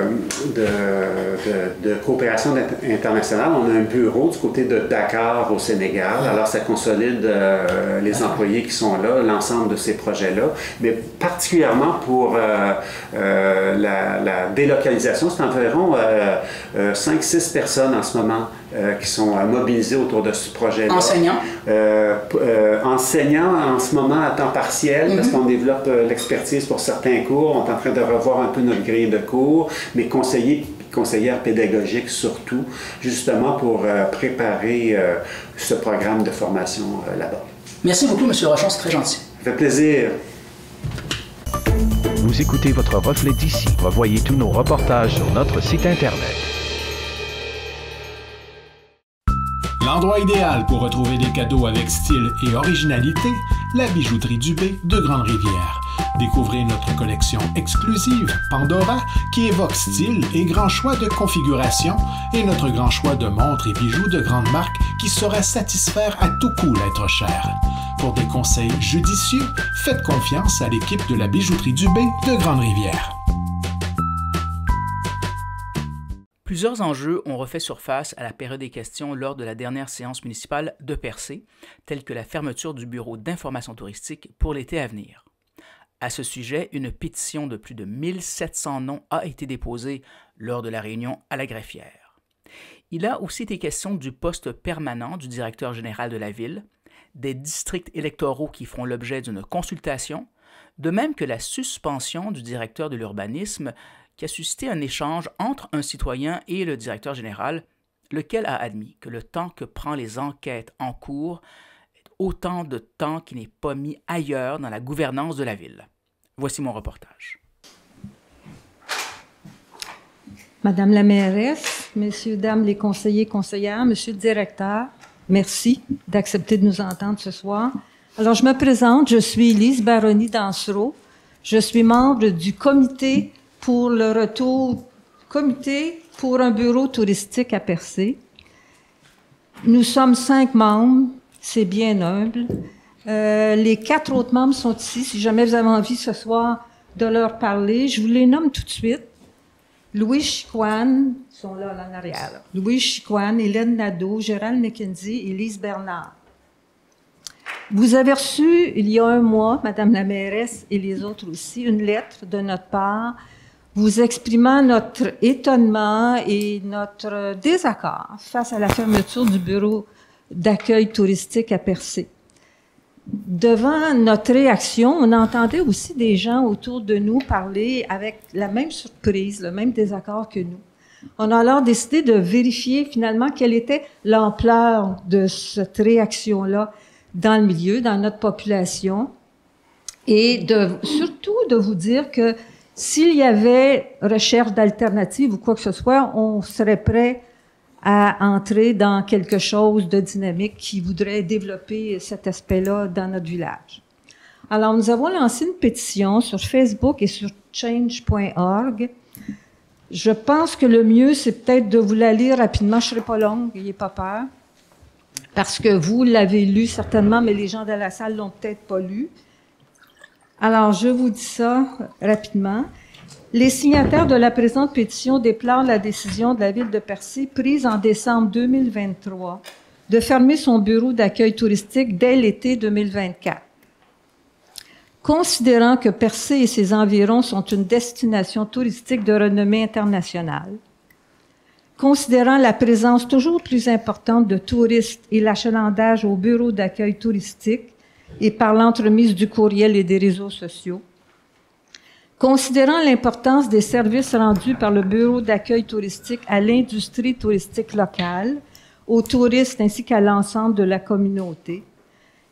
coopération internationale, on a un bureau du côté de Dakar au Sénégal. Alors, ça consolide les employés qui sont là, l'ensemble de ces projets-là. Mais particulièrement pour la délocalisation, c'est environ 5-6 personnes en ce moment qui sont mobilisées autour de ce projet-là. Enseignants? Enseignants en ce moment à temps partiel, parce qu'on développe l'expertise pour certains cours. On est en train de revoir un peu notre grille de cours, mais conseillères pédagogiques surtout, justement pour préparer ce programme de formation là-bas. Merci beaucoup, M. Rochon, c'est très gentil. Ça fait plaisir. Vous écoutez votre reflet d'ici. Revoyez tous nos reportages sur notre site Internet. L'endroit idéal pour retrouver des cadeaux avec style et originalité, la bijouterie Dubé de Grande-Rivière. Découvrez notre collection exclusive Pandora qui évoque style et grand choix de configuration et notre grand choix de montres et bijoux de grande marque qui saura satisfaire à tout coup l'être cher. Pour des conseils judicieux, faites confiance à l'équipe de la bijouterie Dubé de Grande-Rivière. Plusieurs enjeux ont refait surface à la période des questions lors de la dernière séance municipale de Percé, tels que la fermeture du bureau d'information touristique pour l'été à venir. À ce sujet, une pétition de plus de 1700 noms a été déposée lors de la réunion à la Greffière. Il a aussi été question du poste permanent du directeur général de la ville, des districts électoraux qui feront l'objet d'une consultation, de même que la suspension du directeur de l'urbanisme qui a suscité un échange entre un citoyen et le directeur général, lequel a admis que le temps que prend les enquêtes en cours est autant de temps qui n'est pas mis ailleurs dans la gouvernance de la ville. Voici mon reportage. Madame la mairesse, messieurs, dames les conseillers, conseillères, monsieur le directeur, merci d'accepter de nous entendre ce soir. Alors, je me présente, je suis Lise Baroni-Dansereau. Je suis membre du comité pour le retour, comité pour un bureau touristique à Percé. Nous sommes 5 membres, c'est bien humble. Les 4 autres membres sont ici. Si jamais vous avez envie ce soir de leur parler, je vous les nomme tout de suite. Louis Chicoine, ils sont là en arrière. Là. Louis Chicoine, Hélène Nadeau, Gérald McKenzie et Lise Bernard. Vous avez reçu, il y a un mois, Madame la mairesse et les autres aussi, une lettre de notre part vous exprimant notre étonnement et notre désaccord face à la fermeture du bureau d'accueil touristique à Percé. Devant notre réaction, on entendait aussi des gens autour de nous parler avec la même surprise, le même désaccord que nous. On a alors décidé de vérifier finalement quelle était l'ampleur de cette réaction-là dans le milieu, dans notre population, et surtout de vous dire que s'il y avait recherche d'alternatives ou quoi que ce soit, on serait prêt à entrer dans quelque chose de dynamique qui voudrait développer cet aspect-là dans notre village. Alors, nous avons lancé une pétition sur Facebook et sur change.org. Je pense que le mieux, c'est peut-être de vous la lire rapidement. Je ne serai pas longue, n'ayez pas peur. Parce que vous l'avez lu certainement, mais les gens de la salle l'ont peut-être pas lu. Alors, je vous dis ça rapidement. Les signataires de la présente pétition déplorent la décision de la Ville de Percé, prise en décembre 2023, de fermer son bureau d'accueil touristique dès l'été 2024. Considérant que Percé et ses environs sont une destination touristique de renommée internationale, considérant la présence toujours plus importante de touristes et l'achalandage au bureau d'accueil touristique et par l'entremise du courriel et des réseaux sociaux, considérant l'importance des services rendus par le bureau d'accueil touristique à l'industrie touristique locale, aux touristes ainsi qu'à l'ensemble de la communauté,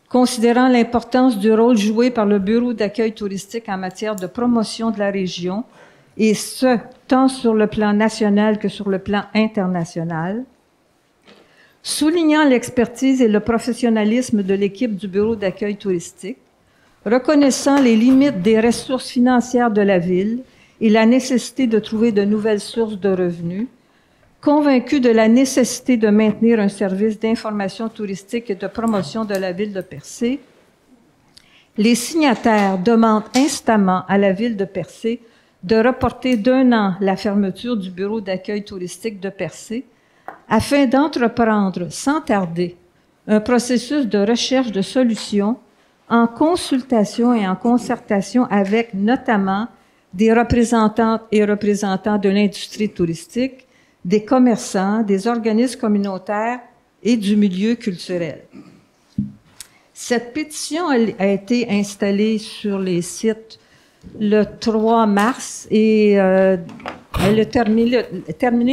considérant l'importance du rôle joué par le bureau d'accueil touristique en matière de promotion de la région, et ce, tant sur le plan national que sur le plan international, soulignant l'expertise et le professionnalisme de l'équipe du bureau d'accueil touristique, reconnaissant les limites des ressources financières de la Ville et la nécessité de trouver de nouvelles sources de revenus, convaincu de la nécessité de maintenir un service d'information touristique et de promotion de la Ville de Percé, les signataires demandent instamment à la Ville de Percé de reporter d'1 an la fermeture du bureau d'accueil touristique de Percé afin d'entreprendre sans tarder un processus de recherche de solutions en consultation et en concertation avec notamment des représentantes et représentants de l'industrie touristique, des commerçants, des organismes communautaires et du milieu culturel. Cette pétition a été installée sur les sites le 3 mars et elle a terminé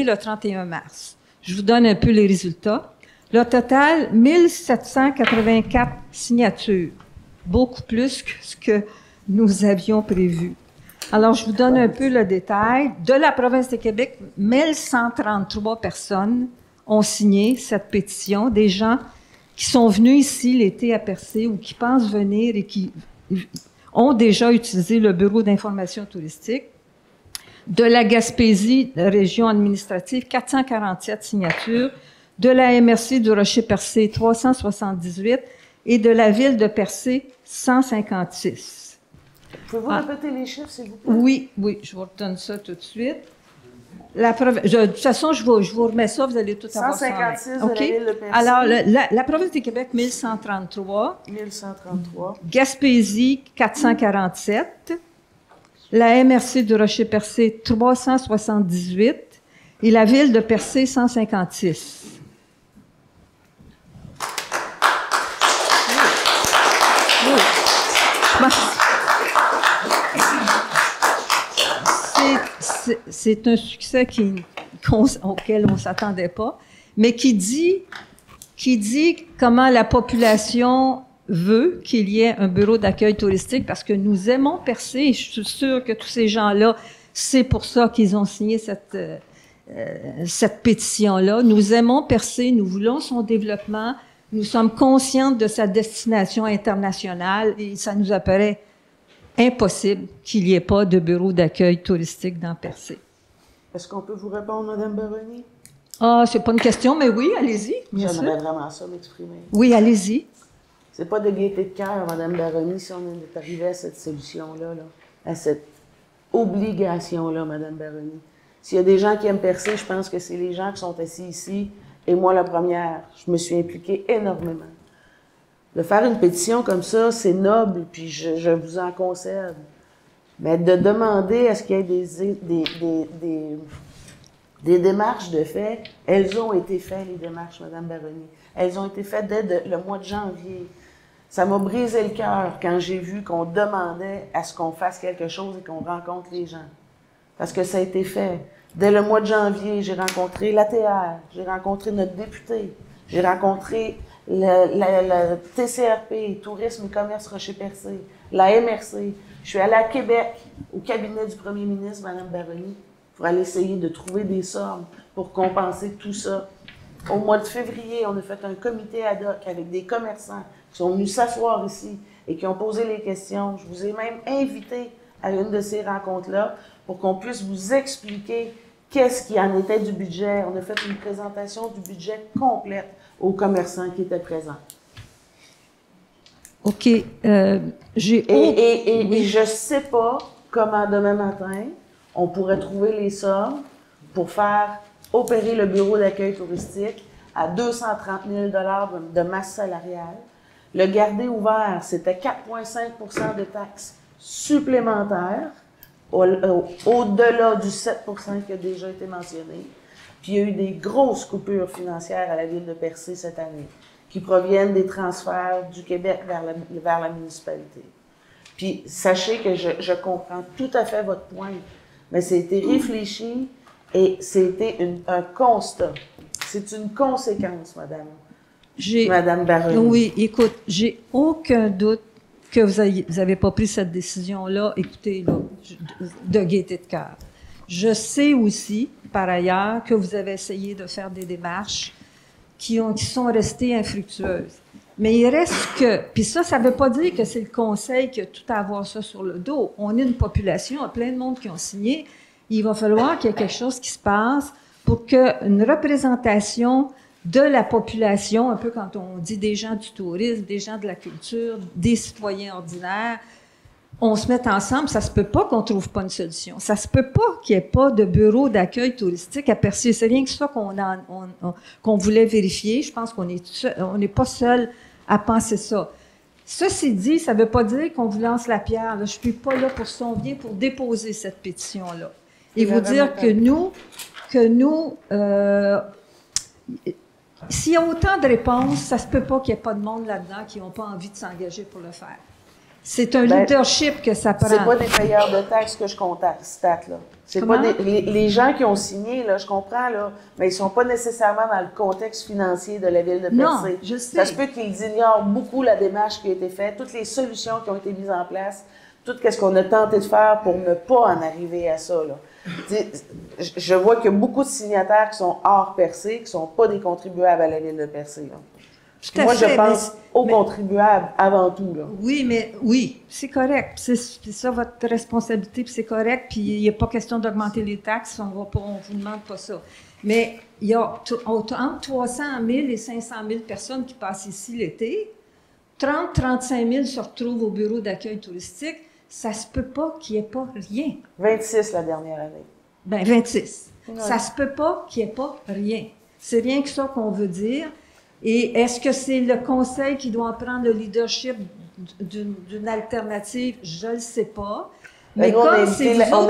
le 31 mars. Je vous donne un peu les résultats. Le total, 1784 signatures, beaucoup plus que ce que nous avions prévu. Alors, je vous donne un peu le détail. De la province de Québec, 1133 personnes ont signé cette pétition, des gens qui sont venus ici l'été à Percé ou qui pensent venir et qui ont déjà utilisé le bureau d'information touristique. De la Gaspésie, région administrative, 447 signatures. De la MRC du Rocher-Percé, 378. Et de la ville de Percé, 156. Pouvez-vous répéter les chiffres, s'il vous plaît? Oui, je vous redonne ça tout de suite. De toute façon, je vous remets ça, vous allez tout avoir ça. 156 de la ville de Percé. Alors, la province du Québec, 1133. 1133. Gaspésie, 447. La MRC du Rocher-Percé, 378. Et la ville de Percé, 156. C'est un succès auquel on ne s'attendait pas, mais qui dit comment la population veut qu'il y ait un bureau d'accueil touristique, parce que nous aimons Percé, et je suis sûre que tous ces gens-là, c'est pour ça qu'ils ont signé cette pétition-là. Nous aimons Percé, nous voulons son développement, nous sommes conscientes de sa destination internationale, et ça nous apparaît impossible qu'il n'y ait pas de bureau d'accueil touristique dans Percé. Est-ce qu'on peut vous répondre, Mme Baroni? Ah, c'est pas une question, mais oui, allez-y. J'aimerais vraiment ça m'exprimer. Oui, allez-y. C'est pas de gaieté de cœur, Mme Baroni, si on est arrivé à cette solution-là, à cette obligation-là, Mme Baroni. S'il y a des gens qui aiment Percé, je pense que c'est les gens qui sont assis ici, et moi la première, je me suis impliquée énormément. De faire une pétition comme ça, c'est noble, puis je vous en concède. Mais de demander à ce qu'il y ait des démarches de fait, elles ont été faites, les démarches, Mme Baroni. Elles ont été faites dès le mois de janvier. Ça m'a brisé le cœur quand j'ai vu qu'on demandait à ce qu'on fasse quelque chose et qu'on rencontre les gens. Parce que ça a été fait. Dès le mois de janvier, j'ai rencontré l'ATR, j'ai rencontré notre député, j'ai rencontré la TCRP, Tourisme et Commerce Rocher-Percé, la MRC. Je suis allée à Québec, au cabinet du premier ministre, Mme Baroni, pour aller essayer de trouver des sommes pour compenser tout ça. Au mois de février, on a fait un comité ad hoc avec des commerçants qui sont venus s'asseoir ici et qui ont posé les questions. Je vous ai même invité à une de ces rencontres-là pour qu'on puisse vous expliquer qu'est-ce qui en était du budget. On a fait une présentation du budget complète aux commerçants qui étaient présents. OK. J'ai... Et je ne sais pas comment demain matin, on pourrait trouver les sommes pour faire opérer le bureau d'accueil touristique à 230 000 $ de masse salariale. Le garder ouvert, c'était 4,5 % de taxes supplémentaires, au-delà du 7 % qui a déjà été mentionné. Puis il y a eu des grosses coupures financières à la ville de Percé cette année, qui proviennent des transferts du Québec vers la municipalité. Puis sachez que je comprends tout à fait votre point, mais c'était réfléchi et c'était un constat. C'est une conséquence, Madame Baroni. Oui, écoute, j'ai aucun doute que vous n'avez pas pris cette décision-là, écoutez, là, de gaieté de cœur. Je sais aussi, par ailleurs, que vous avez essayé de faire des démarches qui sont restées infructueuses. Mais il reste que, puis ça ne veut pas dire que c'est le conseil qui a tout à avoir ça sur le dos. On est une population, il y a plein de monde qui ont signé. Il va falloir qu'il y ait quelque chose qui se passe pour qu'une représentation de la population, un peu quand on dit des gens du tourisme, des gens de la culture, des citoyens ordinaires, on se mette ensemble. Ça se peut pas qu'on trouve pas une solution. Ça se peut pas qu'il n'y ait pas de bureau d'accueil touristique à Percé. C'est rien que ça qu'on voulait vérifier. Je pense qu'on n'est pas seul à penser ça. Ceci dit, ça ne veut pas dire qu'on vous lance la pierre. Là. Je ne suis pas là pour ça. On vient pour déposer cette pétition-là. Et vous dire que nous, s'il y a autant de réponses, ça se peut pas qu'il n'y ait pas de monde là-dedans qui n'ont pas envie de s'engager pour le faire. C'est un leadership que ça prend. C'est pas des payeurs de taxes que je constate, là. C'est pas les gens qui ont signé, là, je comprends, là, mais ils sont pas nécessairement dans le contexte financier de la ville de Percé. Non, je sais. Ça se peut qu'ils ignorent beaucoup la démarche qui a été faite, toutes les solutions qui ont été mises en place, tout ce qu'on a tenté de faire pour ne pas en arriver à ça, là. Je vois qu'il y a beaucoup de signataires qui sont hors Percé, qui ne sont pas des contribuables à la ville de Percé. Moi, je pense aux contribuables avant tout. Là. Oui, c'est correct. C'est ça votre responsabilité, puis c'est correct. Puis il n'y a pas question d'augmenter les taxes, on vous demande pas ça. Mais il y a entre 300 000 et 500 000 personnes qui passent ici l'été. 30-35 000 se retrouvent au bureau d'accueil touristique. Ça se peut pas qu'il n'y ait pas rien. 26 la dernière année. Bien, 26. Ouais. Ça se peut pas qu'il n'y ait pas rien. C'est rien que ça qu'on veut dire. Et est-ce que c'est le conseil qui doit prendre le leadership d'une alternative? Je ne le sais pas. Mais on a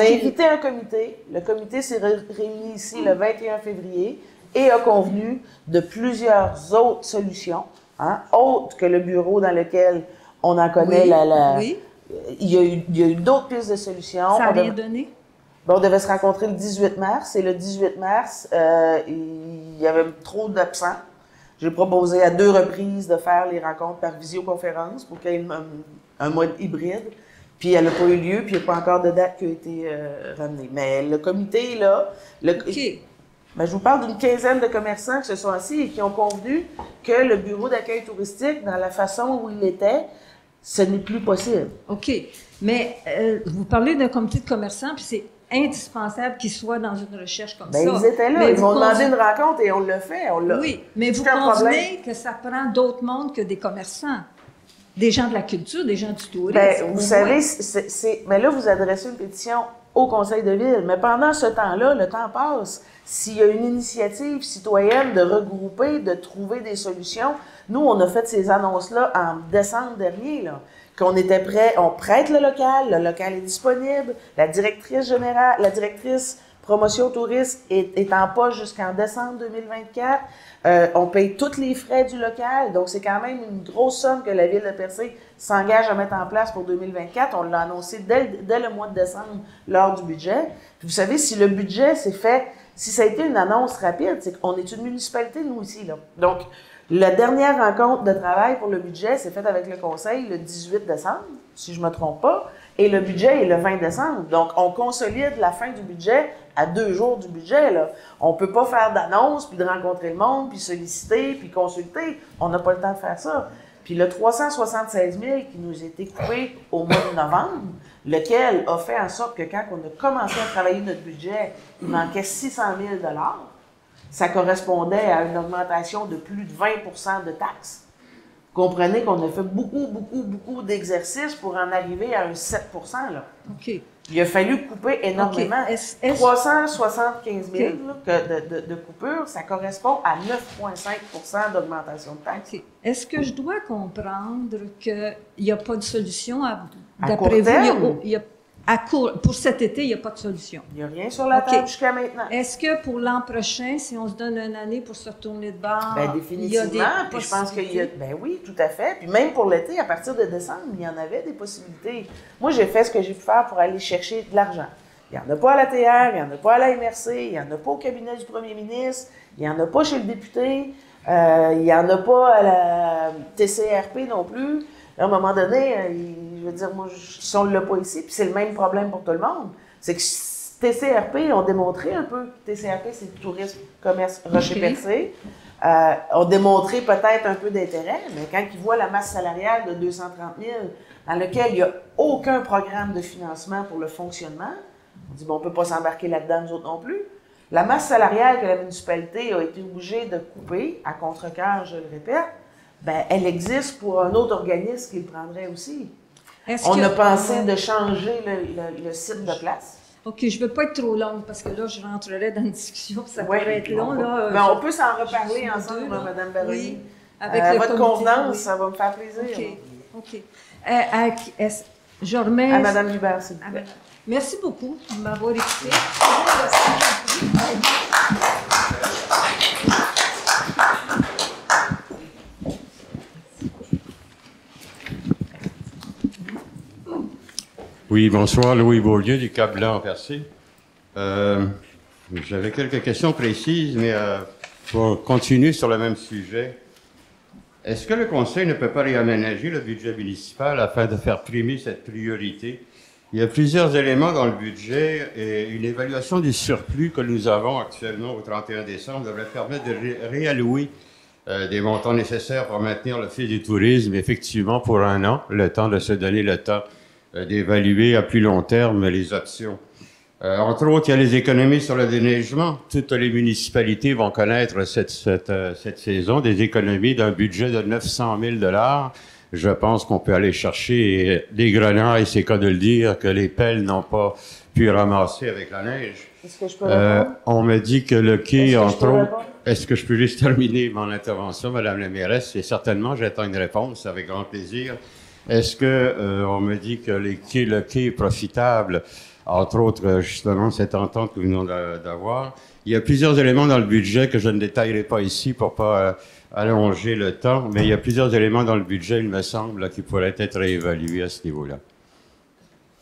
invité un comité. Le comité s'est réuni ici le 21 février et a convenu de plusieurs autres solutions, autres que le bureau dans lequel on en connaît Oui. Il y a eu d'autres pistes de solutions. Ça n'a rien donné? On devait se rencontrer le 18 mars et le 18 mars, il y avait trop d'absents. J'ai proposé à 2 reprises de faire les rencontres par visioconférence pour qu'il y ait un mode hybride. Puis elle n'a pas eu lieu, puis il n'y a pas encore de date qui a été ramenée. Mais le comité est là. Ben, je vous parle d'une quinzaine de commerçants qui se sont assis et qui ont convenu que le bureau d'accueil touristique, dans la façon où il était, ce n'est plus possible. OK. Mais vous parlez d'un comité de commerçants, puis c'est indispensable qu'ils soient dans une recherche comme ça. Ils étaient là, mais ils m'ont demandé une rencontre et on l'a fait. Oui, mais vous convenez que ça prend d'autres mondes que des commerçants. Des gens de la culture, des gens du tourisme. Bien, vous savez, mais là, vous adressez une pétition au conseil de ville. Mais pendant ce temps-là, le temps passe. S'il y a une initiative citoyenne de regrouper, de trouver des solutions, nous, on a fait ces annonces-là en décembre dernier, là, qu'on était prêt, on prête le local est disponible, la directrice promotion tourisme est en poste jusqu'en décembre 2024. On paye tous les frais du local, donc c'est quand même une grosse somme que la ville de Percé s'engage à mettre en place pour 2024. On l'a annoncé dès le mois de décembre lors du budget. Puis vous savez, si le budget s'est fait, si ça a été une annonce rapide, c'est qu'on est une municipalité, nous, ici, là. Donc, la dernière rencontre de travail pour le budget s'est faite avec le conseil le 18 décembre, si je ne me trompe pas, et le budget est le 20 décembre. Donc, on consolide la fin du budget à 2 jours du budget, là. On ne peut pas faire d'annonce, puis de rencontrer le monde, puis solliciter, puis consulter. On n'a pas le temps de faire ça. Puis le 376 000 qui nous a été coupé au mois de novembre, lequel a fait en sorte que quand on a commencé à travailler notre budget, il manquait 600 000 $. Ça correspondait à une augmentation de plus de 20 % de taxes. Comprenez qu'on a fait beaucoup d'exercices pour en arriver à un 7 % là. OK. Il a fallu couper énormément. Okay. 375 000 de coupure, ça correspond à 9,5 % d'augmentation de taxes. Okay. Est-ce que je dois comprendre qu'il n'y a pas de solution d'après vous? Pour cet été, il n'y a pas de solution. Il n'y a rien sur la table jusqu'à maintenant. Est-ce que pour l'an prochain, si on se donne une année pour se retourner de bord, définitivement, il y a des puis je pense qu'il y a... Ben oui, tout à fait. Puis même pour l'été, à partir de décembre, il y en avait des possibilités. Moi, j'ai fait ce que j'ai pu faire pour aller chercher de l'argent. Il n'y en a pas à la TR, il n'y en a pas à la MRC, il n'y en a pas au cabinet du premier ministre, il n'y en a pas chez le député, il n'y en a pas à la TCRP non plus. À un moment donné, je veux dire, moi, si on ne l'a pas ici, puis c'est le même problème pour tout le monde, c'est que TCRP ont démontré un peu, TCRP, c'est Tourisme, Commerce, Rocher-Percé, ont démontré peut-être un peu d'intérêt, mais quand ils voient la masse salariale de 230 000, dans lequel il n'y a aucun programme de financement pour le fonctionnement, on dit, bon, on ne peut pas s'embarquer là-dedans, nous autres non plus. La masse salariale que la municipalité a été obligée de couper, à contre-cœur, je le répète, ben, elle existe pour un autre organisme qui le prendrait aussi. On a pensé de changer le site de place. OK, je ne veux pas être trop longue parce que là, je rentrerai dans une discussion, ça pourrait être long. Mais on peut s'en reparler ensemble, Mme Baroni. Oui, avec votre convenance, ça va me faire plaisir. OK. Je remets... À Mme Hubert, s'il vous plaît. Merci beaucoup de m'avoir écouté. Oui, bonsoir, Louis Beaulieu du Cap Blanc percé. J'avais quelques questions précises, mais pour continuer sur le même sujet, est-ce que le Conseil ne peut pas réaménager le budget municipal afin de faire primer cette priorité? Il y a plusieurs éléments dans le budget et une évaluation du surplus que nous avons actuellement au 31 décembre devrait permettre de réallouer des montants nécessaires pour maintenir le fil du tourisme, effectivement, pour un an, le temps de se donner le temps d'évaluer à plus long terme les options. Entre autres, il y a les économies sur le déneigement. Toutes les municipalités vont connaître cette saison des économies d'un budget de 900 000 $. Je pense qu'on peut aller chercher des grenailles, c'est cas de le dire, que les pelles n'ont pas pu ramasser avec la neige. Est-ce que je peux répondre? On me dit que le quai, entre autres... Est-ce que je peux juste terminer mon intervention, Madame la mairesse? Et certainement, j'attends une réponse avec grand plaisir. Est-ce que on me dit que le quai est profitable, entre autres, justement, cette entente que nous venons d'avoir? Il y a plusieurs éléments dans le budget que je ne détaillerai pas ici pour pas allonger le temps, mais il y a plusieurs éléments dans le budget, il me semble, qui pourraient être réévalués à ce niveau-là.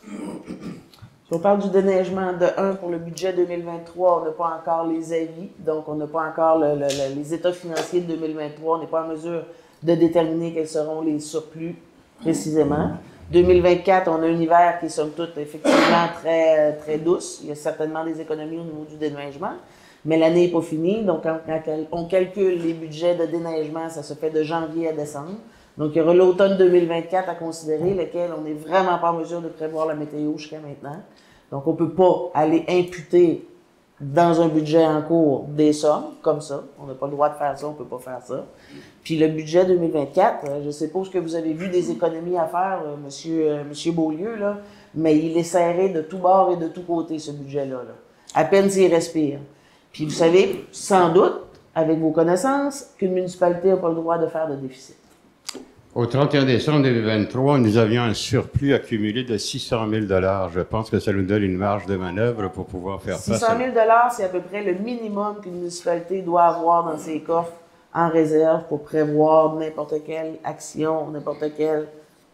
Si on parle du déneigement de 1 pour le budget 2023, on n'a pas encore les avis, donc on n'a pas encore les états financiers de 2023, on n'est pas en mesure de déterminer quels seront les surplus précisément. 2024, on a un hiver qui est somme toute effectivement très douce. Il y a certainement des économies au niveau du déneigement, mais l'année n'est pas finie. Donc, quand on calcule les budgets de déneigement, ça se fait de janvier à décembre. Donc, il y aura l'automne 2024 à considérer, lequel on n'est vraiment pas en mesure de prévoir la météo jusqu'à maintenant. Donc, on ne peut pas aller imputer dans un budget en cours des sommes, comme ça. On n'a pas le droit de faire ça, on ne peut pas faire ça. Puis le budget 2024, je suppose que vous avez vu des économies à faire, monsieur Beaulieu, là, mais il est serré de tous bords et de tous côtés, ce budget-là. Là. À peine s'il respire. Puis vous savez, sans doute, avec vos connaissances, qu'une municipalité n'a pas le droit de faire de déficit. Au 31 décembre 2023, nous avions un surplus accumulé de 600 000 $. Je pense que ça nous donne une marge de manœuvre pour pouvoir faire face 600 000 $, c'est à peu près le minimum qu'une municipalité doit avoir dans ses coffres en réserve pour prévoir n'importe quelle action,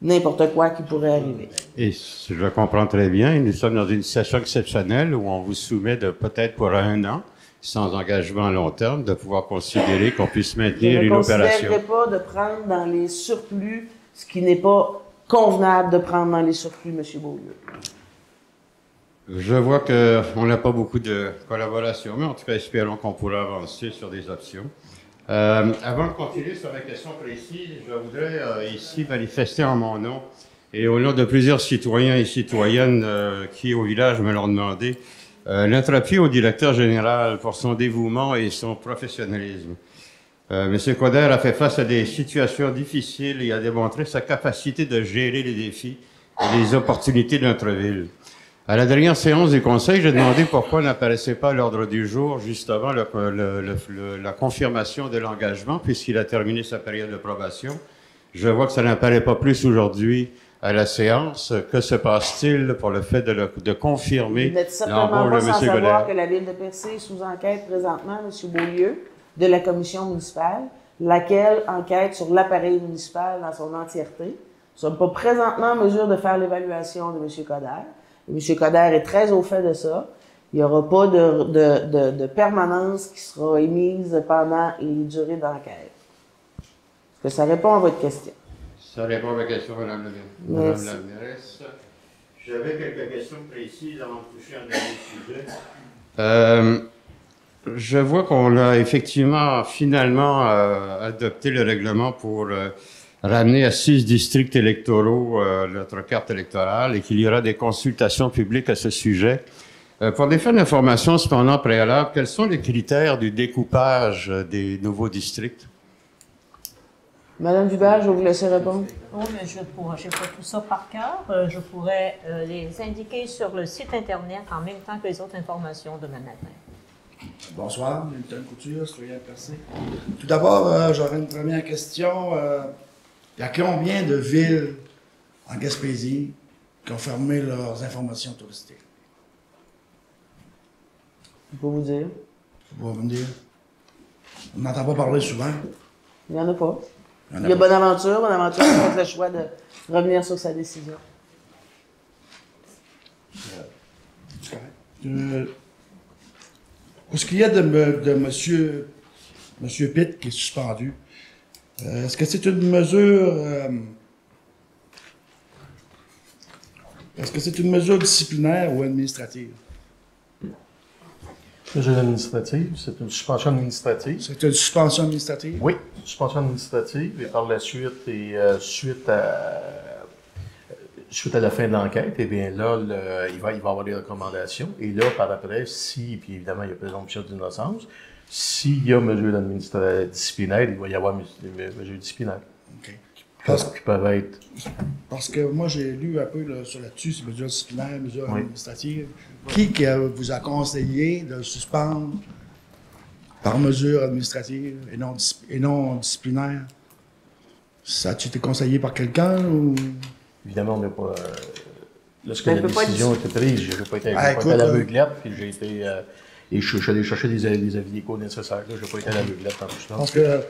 n'importe quoi qui pourrait arriver. Et si je comprends très bien, nous sommes dans une situation exceptionnelle où on vous soumet de peut-être pour un an, sans engagement à long terme, de pouvoir considérer qu'on puisse maintenir une opération. Je ne considérerais pas de prendre dans les surplus ce qui n'est pas convenable de prendre dans les surplus, M. Beaulieu. Je vois qu'on n'a pas beaucoup de collaboration, mais en tout cas, espérons qu'on pourra avancer sur des options. Avant de continuer sur la question précise, je voudrais ici manifester en mon nom et au nom de plusieurs citoyens et citoyennes qui, au village, me l'ont demandé, notre appui au directeur général pour son dévouement et son professionnalisme. M. Coder a fait face à des situations difficiles et a démontré sa capacité de gérer les défis et les opportunités de notre ville. À la dernière séance du Conseil, j'ai demandé pourquoi n'apparaissait pas à l'ordre du jour, justement, la confirmation de l'engagement, puisqu'il a terminé sa période de probation. Je vois que ça n'apparaît pas plus aujourd'hui à la séance. Que se passe-t-il pour le fait de confirmer l'embauche de M. Coder? Savoir que la Ville de Percé est sous enquête présentement, M. Beaulieu, de la commission municipale, laquelle enquête sur l'appareil municipal dans son entièreté. Nous ne sommes pas présentement en mesure de faire l'évaluation de M. Coder. M. Coder est très au fait de ça. Il n'y aura pas de permanence qui sera émise pendant les durées d'enquête. Est-ce que ça répond à votre question? Ça répond à ma question, Mme la mairesse. J'avais quelques questions précises avant de toucher un dernier sujet. Je vois qu'on a effectivement, finalement, adopté le règlement pour ramener à 6 districts électoraux notre carte électorale et qu'il y aura des consultations publiques à ce sujet. Pour des fins d'information, cependant, préalable, quels sont les critères du découpage des nouveaux districts? Madame Dubert, je vais vous laisser répondre. Oui, mais je n'ai pas tout ça par cœur. Je pourrais les indiquer sur le site Internet en même temps que les autres informations demain matin. Bonsoir, Milton Couture, citoyen Percé. Tout d'abord, j'aurais une première question. Il y a combien de villes en Gaspésie qui ont fermé leurs informations touristiques? Je peux vous dire. Vous pouvez me dire? On n'entend pas parler souvent. Il n'y en a pas. Il y a Bonaventure. Bonaventure a fait le choix de revenir sur sa décision. C'est correct. Pour ce qui est de Monsieur Pitt qui est suspendu, est-ce que c'est une mesure disciplinaire ou administrative? Mesure administrative, c'est une suspension administrative. C'est une suspension administrative? Oui, suspension administrative, et par la suite, suite à la fin de l'enquête, eh bien là, il va y avoir des recommandations. Et là, par après, puis évidemment, il y a présomption d'innocence, s'il y a mesure disciplinaire, il va y avoir mesure disciplinaire. OK. Qui peuvent être... Parce que moi, j'ai lu un peu là-dessus, ces mesures disciplinaires, mesures administratives. Qui vous a conseillé de le suspendre par mesure administrative et non disciplinaire? Ça a-tu été conseillé par quelqu'un ou... Évidemment, on n'a pas... Lorsque la décision a été prise, je n'ai pas été à l'aveuglette, puis j'ai été... et je suis allé chercher des avis éco nécessaires. Je n'ai pas été à l'aveuglette dans tout ça. Parce que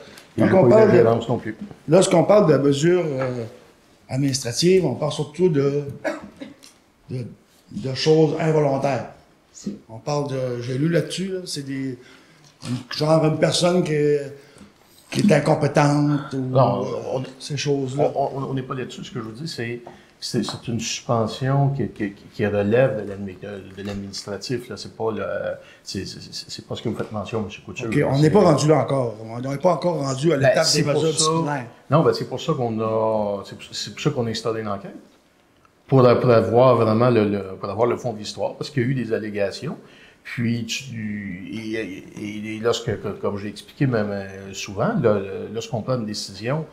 lorsqu'on parle de mesures administratives, on parle surtout de choses involontaires. On parle de... J'ai lu là-dessus, c'est genre une personne qui est incompétente ou ces choses-là. On n'est pas là-dessus. Ce que je vous dis, c'est une suspension qui relève de l'administratif. C'est pas ce que vous faites mention, M. Couture. OK, on n'est pas rendu là encore. On n'est pas encore rendu à l'étape des mesures disciplinaires. Non, c'est pour ça qu'on a instauré une enquête. Pour avoir vraiment le fond de l'histoire, parce qu'il y a eu des allégations. Puis, et lorsque, comme j'ai expliqué même souvent, lorsqu'on prend une décision,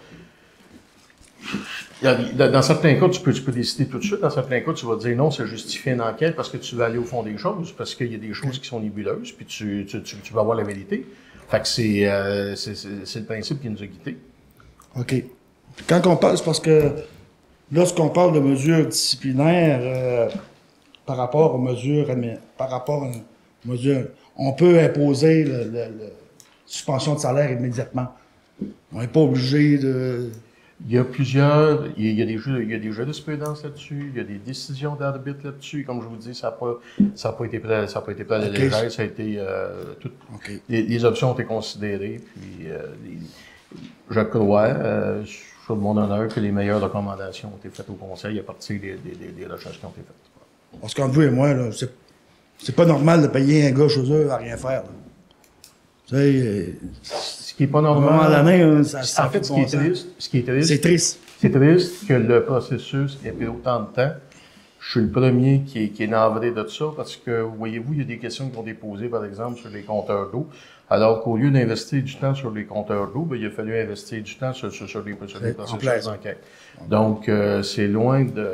dans certains cas, tu peux décider tout de suite. Dans certains cas, tu vas dire non, c'est justifier une enquête parce que tu vas aller au fond des choses, parce qu'il y a des choses qui sont nébuleuses, puis tu vas avoir la vérité. Fait que c'est le principe qui nous a quittés. OK. Quand on parle, c'est parce que lorsqu'on parle de mesures disciplinaires par rapport aux mesures, on peut imposer la suspension de salaire immédiatement. On n'est pas obligé de... Il y a plusieurs... Il y a des jeux de jurisprudence là-dessus, il y a des décisions d'arbitre là-dessus. Comme je vous dis, ça n'a pas été pris à la légère, ça a été... Les options ont été considérées, puis je crois, sur mon honneur, que les meilleures recommandations ont été faites au Conseil à partir des recherches qui ont été faites. Parce qu'entre vous et moi, là, c'est pas normal de payer un gars chez eux à rien faire. Ce qui n'est pas normal. À l'année, en fait, ce qui est triste, c'est triste. C'est triste que le processus ait pris autant de temps. Je suis le premier qui est navré de ça parce que, voyez-vous, il y a des questions qui vont déposées, par exemple, sur les compteurs d'eau. Alors qu'au lieu d'investir du temps sur les compteurs d'eau, il a fallu investir du temps sur les processus d'enquête. Donc, c'est loin de...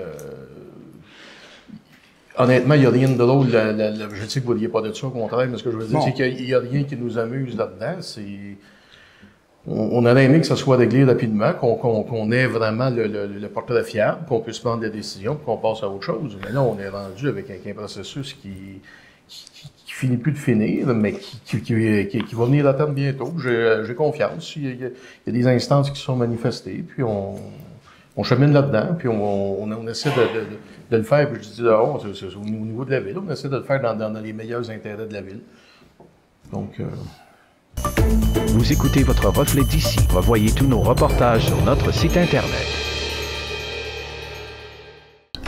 Honnêtement, il n'y a rien de drôle. Je sais que vous ne vouliez pas de ça, au contraire, mais ce que je veux dire, c'est qu'il n'y a rien qui nous amuse là-dedans. On aurait aimé que ça soit réglé rapidement, qu'on ait vraiment le portrait fiable, qu'on puisse prendre des décisions, qu'on passe à autre chose. Mais là, on est rendu avec un processus qui finit plus de finir, mais qui va venir à terme bientôt. J'ai confiance. Il y a des instances qui sont manifestées, puis on chemine là-dedans, puis on essaie de le faire. Puis je dis dehors, c'est au niveau de la ville, on essaie de le faire dans les meilleurs intérêts de la ville. Donc... Vous écoutez votre reflet d'ici. Revoyez tous nos reportages sur notre site Internet.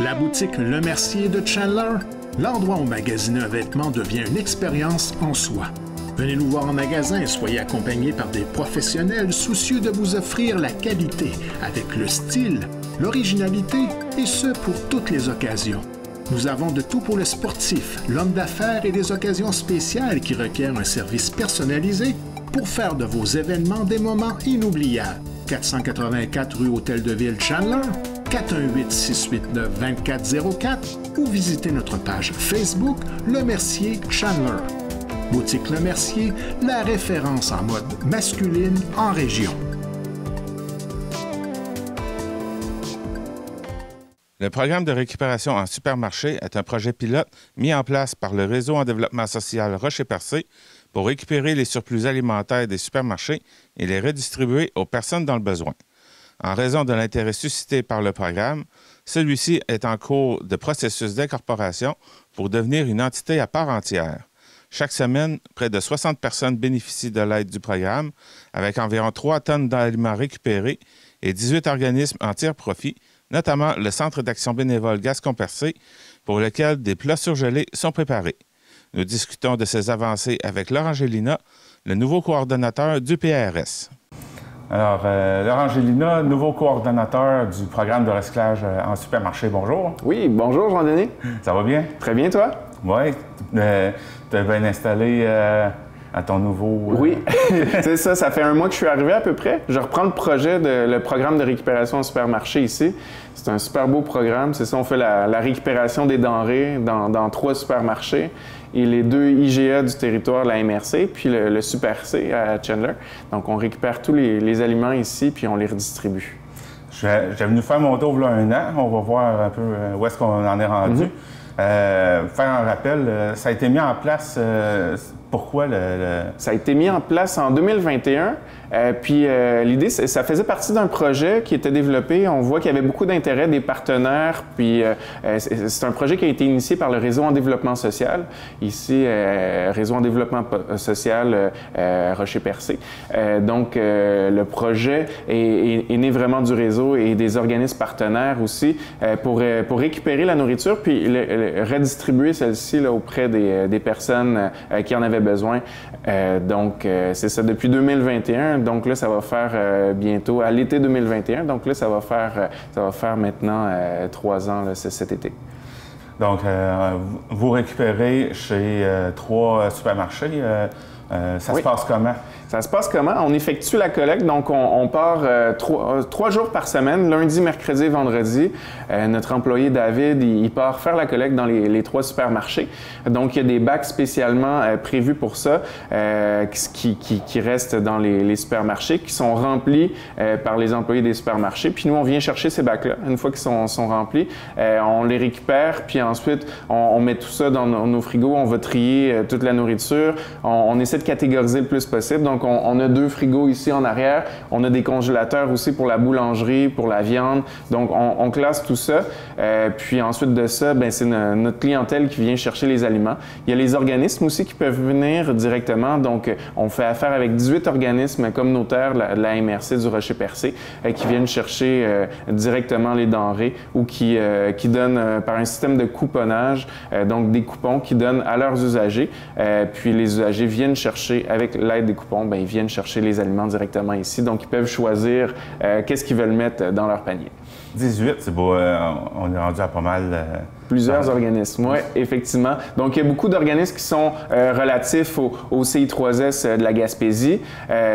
La boutique Le Mercier de Chandler, l'endroit où magasiner un vêtement devient une expérience en soi. Venez nous voir en magasin et soyez accompagnés par des professionnels soucieux de vous offrir la qualité avec le style, l'originalité et ce pour toutes les occasions. Nous avons de tout pour le sportif, l'homme d'affaires et des occasions spéciales qui requièrent un service personnalisé pour faire de vos événements des moments inoubliables. 484 rue Hôtel de Ville Chandler, 418-689-2404 ou visitez notre page Facebook Le Mercier Chandler. Boutique Le Mercier, la référence en mode masculine en région. Le programme de récupération en supermarché est un projet pilote mis en place par le Réseau en développement social Rocher-Percé pour récupérer les surplus alimentaires des supermarchés et les redistribuer aux personnes dans le besoin. En raison de l'intérêt suscité par le programme, celui-ci est en cours de processus d'incorporation pour devenir une entité à part entière. Chaque semaine, près de 60 personnes bénéficient de l'aide du programme, avec environ 3 tonnes d'aliments récupérés et 18 organismes en tirent profit, notamment le Centre d'action bénévole Gascon-Percé, pour lequel des plats surgelés sont préparés. Nous discutons de ces avancées avec Laurent Gélina, le nouveau coordonnateur du PRS. Alors, Laurent Gélina, nouveau coordonnateur du programme de recyclage en supermarché. Bonjour. Oui, bonjour Jean-Denis. Ça va bien? Très bien, toi? Oui. Tu es bien installé à ton nouveau... Oui, c'est ça. Ça fait un mois que je suis arrivé à peu près. Je reprends le programme de récupération en supermarché ici. C'est un super beau programme. C'est ça, on fait la récupération des denrées dans 3 supermarchés et les 2 IGA du territoire de la MRC, puis le Super C à Chandler. Donc, on récupère tous les aliments ici, puis on les redistribue. J'ai venu faire mon tour il y a 1 an. On va voir un peu où est-ce qu'on en est rendu. Faire un rappel, ça a été mis en place... Pourquoi Ça a été mis en place en 2021. Puis l'idée, ça faisait partie d'un projet qui était développé. On voit qu'il y avait beaucoup d'intérêt des partenaires. Puis c'est un projet qui a été initié par le Réseau en développement social. Ici, Réseau en développement social Rocher-Percé. Donc, le projet est né vraiment du réseau et des organismes partenaires aussi pour récupérer la nourriture puis redistribuer celle-ci auprès des personnes qui en avaient besoin. Donc, c'est ça depuis 2021. Donc là, ça va faire bientôt, à l'été 2021. Donc là, ça va faire maintenant 3 ans là, cet été. Donc, vous récupérez chez 3 supermarchés. Ça se passe comment? Ça se passe comment? On effectue la collecte, donc on part 3 jours par semaine, lundi, mercredi et vendredi. Notre employé David, il part faire la collecte dans les 3 supermarchés. Donc, il y a des bacs spécialement prévus pour ça qui restent dans les supermarchés, qui sont remplis par les employés des supermarchés. Puis nous, on vient chercher ces bacs-là. Une fois qu'ils sont remplis, on les récupère, puis ensuite, on met tout ça dans nos frigos. On va trier toute la nourriture. On essaie de catégoriser le plus possible. Donc, on a 2 frigos ici en arrière. On a des congélateurs aussi pour la boulangerie, pour la viande. Donc, on classe tout ça. Puis ensuite de ça, c'est notre clientèle qui vient chercher les aliments. Il y a les organismes aussi qui peuvent venir directement. Donc, on fait affaire avec 18 organismes communautaires de la MRC du Rocher-Percé qui viennent chercher directement les denrées ou qui donnent par un système de couponnage, donc des coupons qui donnent à leurs usagers. Puis les usagers viennent chercher chercher, avec l'aide des coupons, bien, ils viennent chercher les aliments directement ici. Donc, ils peuvent choisir qu'est-ce qu'ils veulent mettre dans leur panier. 18, c'est beau. On est rendu à pas mal. Plusieurs organismes, oui, effectivement. Donc, il y a beaucoup d'organismes qui sont relatifs au CI3S de la Gaspésie,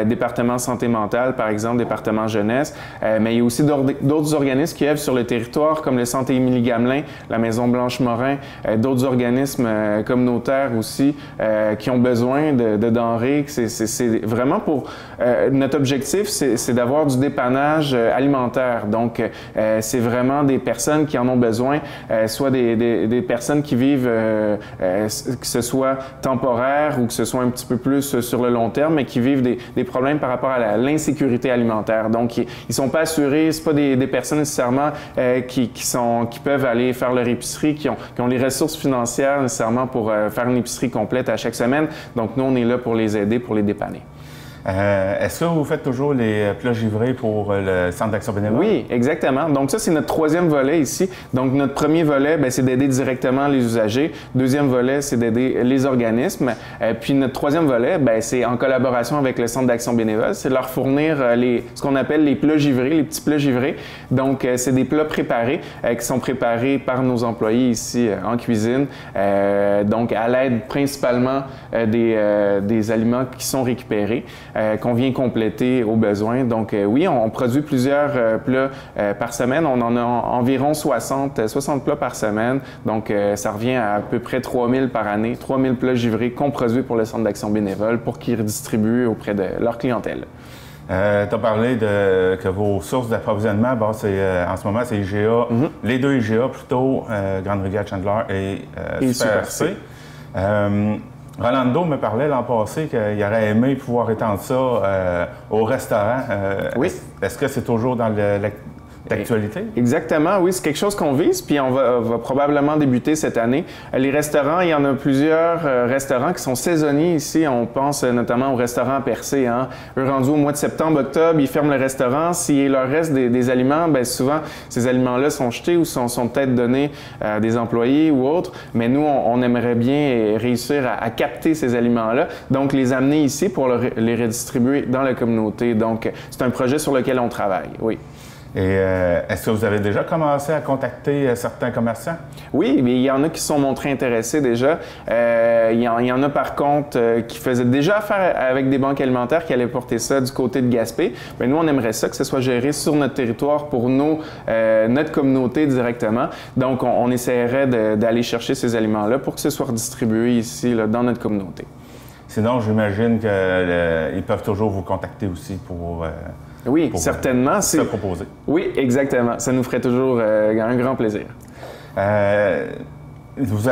département santé mentale, par exemple, département jeunesse, mais il y a aussi d'autres organismes qui œuvrent sur le territoire, comme le Santé Émilie-Gamelin, la Maison Blanche-Morin, d'autres organismes communautaires aussi, qui ont besoin de denrées. C'est vraiment pour... notre objectif, c'est d'avoir du dépannage alimentaire. Donc, c'est vraiment des personnes qui en ont besoin, soit des personnes qui vivent, que ce soit temporaire ou que ce soit un petit peu plus sur le long terme, mais qui vivent des problèmes par rapport à l'insécurité alimentaire. Donc, ils ne sont pas assurés, ce pas des personnes nécessairement qui peuvent aller faire leur épicerie, qui ont les ressources financières nécessairement pour faire une épicerie complète à chaque semaine. Donc, nous, on est là pour les aider, pour les dépanner. Est-ce que vous faites toujours les plats givrés pour le Centre d'action bénévole? Oui, exactement. Donc ça, c'est notre troisième volet ici. Donc notre premier volet, c'est d'aider directement les usagers. Deuxième volet, c'est d'aider les organismes. Puis notre troisième volet, c'est en collaboration avec le Centre d'action bénévole, c'est de leur fournir ce qu'on appelle les plats givrés, les petits plats givrés. Donc c'est des plats préparés qui sont préparés par nos employés ici en cuisine. Donc à l'aide principalement des aliments qui sont récupérés. Qu'on vient compléter aux besoins. Donc oui, on produit plusieurs plats par semaine. On en a environ 60 plats par semaine. Donc ça revient à peu près 3000 par année, 3000 plats givrés qu'on produit pour le Centre d'action bénévole pour qu'ils redistribuent auprès de leur clientèle. Tu as parlé que vos sources d'approvisionnement, en ce moment, c'est IGA, les deux IGA plutôt, Grande Rivière Chandler et Super C. Rolando me parlait l'an passé qu'il aurait aimé pouvoir étendre ça au restaurant. Oui. Est-ce que c'est toujours dans d'actualité? Exactement, oui, c'est quelque chose qu'on vise, puis on va probablement débuter cette année. Les restaurants, il y en a plusieurs restaurants qui sont saisonniers ici. On pense notamment au restaurant Percé. Eux, rendus au mois de septembre, octobre, ils ferment le restaurant. S'il leur reste des aliments, souvent, ces aliments-là sont jetés ou sont peut-être donnés à des employés ou autres. Mais nous, on aimerait bien réussir à capter ces aliments-là, donc les amener ici pour les redistribuer dans la communauté. Donc, c'est un projet sur lequel on travaille, oui. Et est-ce que vous avez déjà commencé à contacter certains commerçants? Oui, mais il y en a qui se sont montrés intéressés déjà. Il y en a par contre qui faisaient déjà affaire avec des banques alimentaires qui allaient porter ça du côté de Gaspé. Mais nous, on aimerait ça que ce soit géré sur notre territoire pour notre communauté directement. Donc, on essaierait d'aller chercher ces aliments-là pour que ce soit redistribué ici, là, dans notre communauté. Sinon, j'imagine qu'ils peuvent toujours vous contacter aussi pour... Oui, certainement. Se proposer. Oui, exactement. Ça nous ferait toujours un grand plaisir. Vous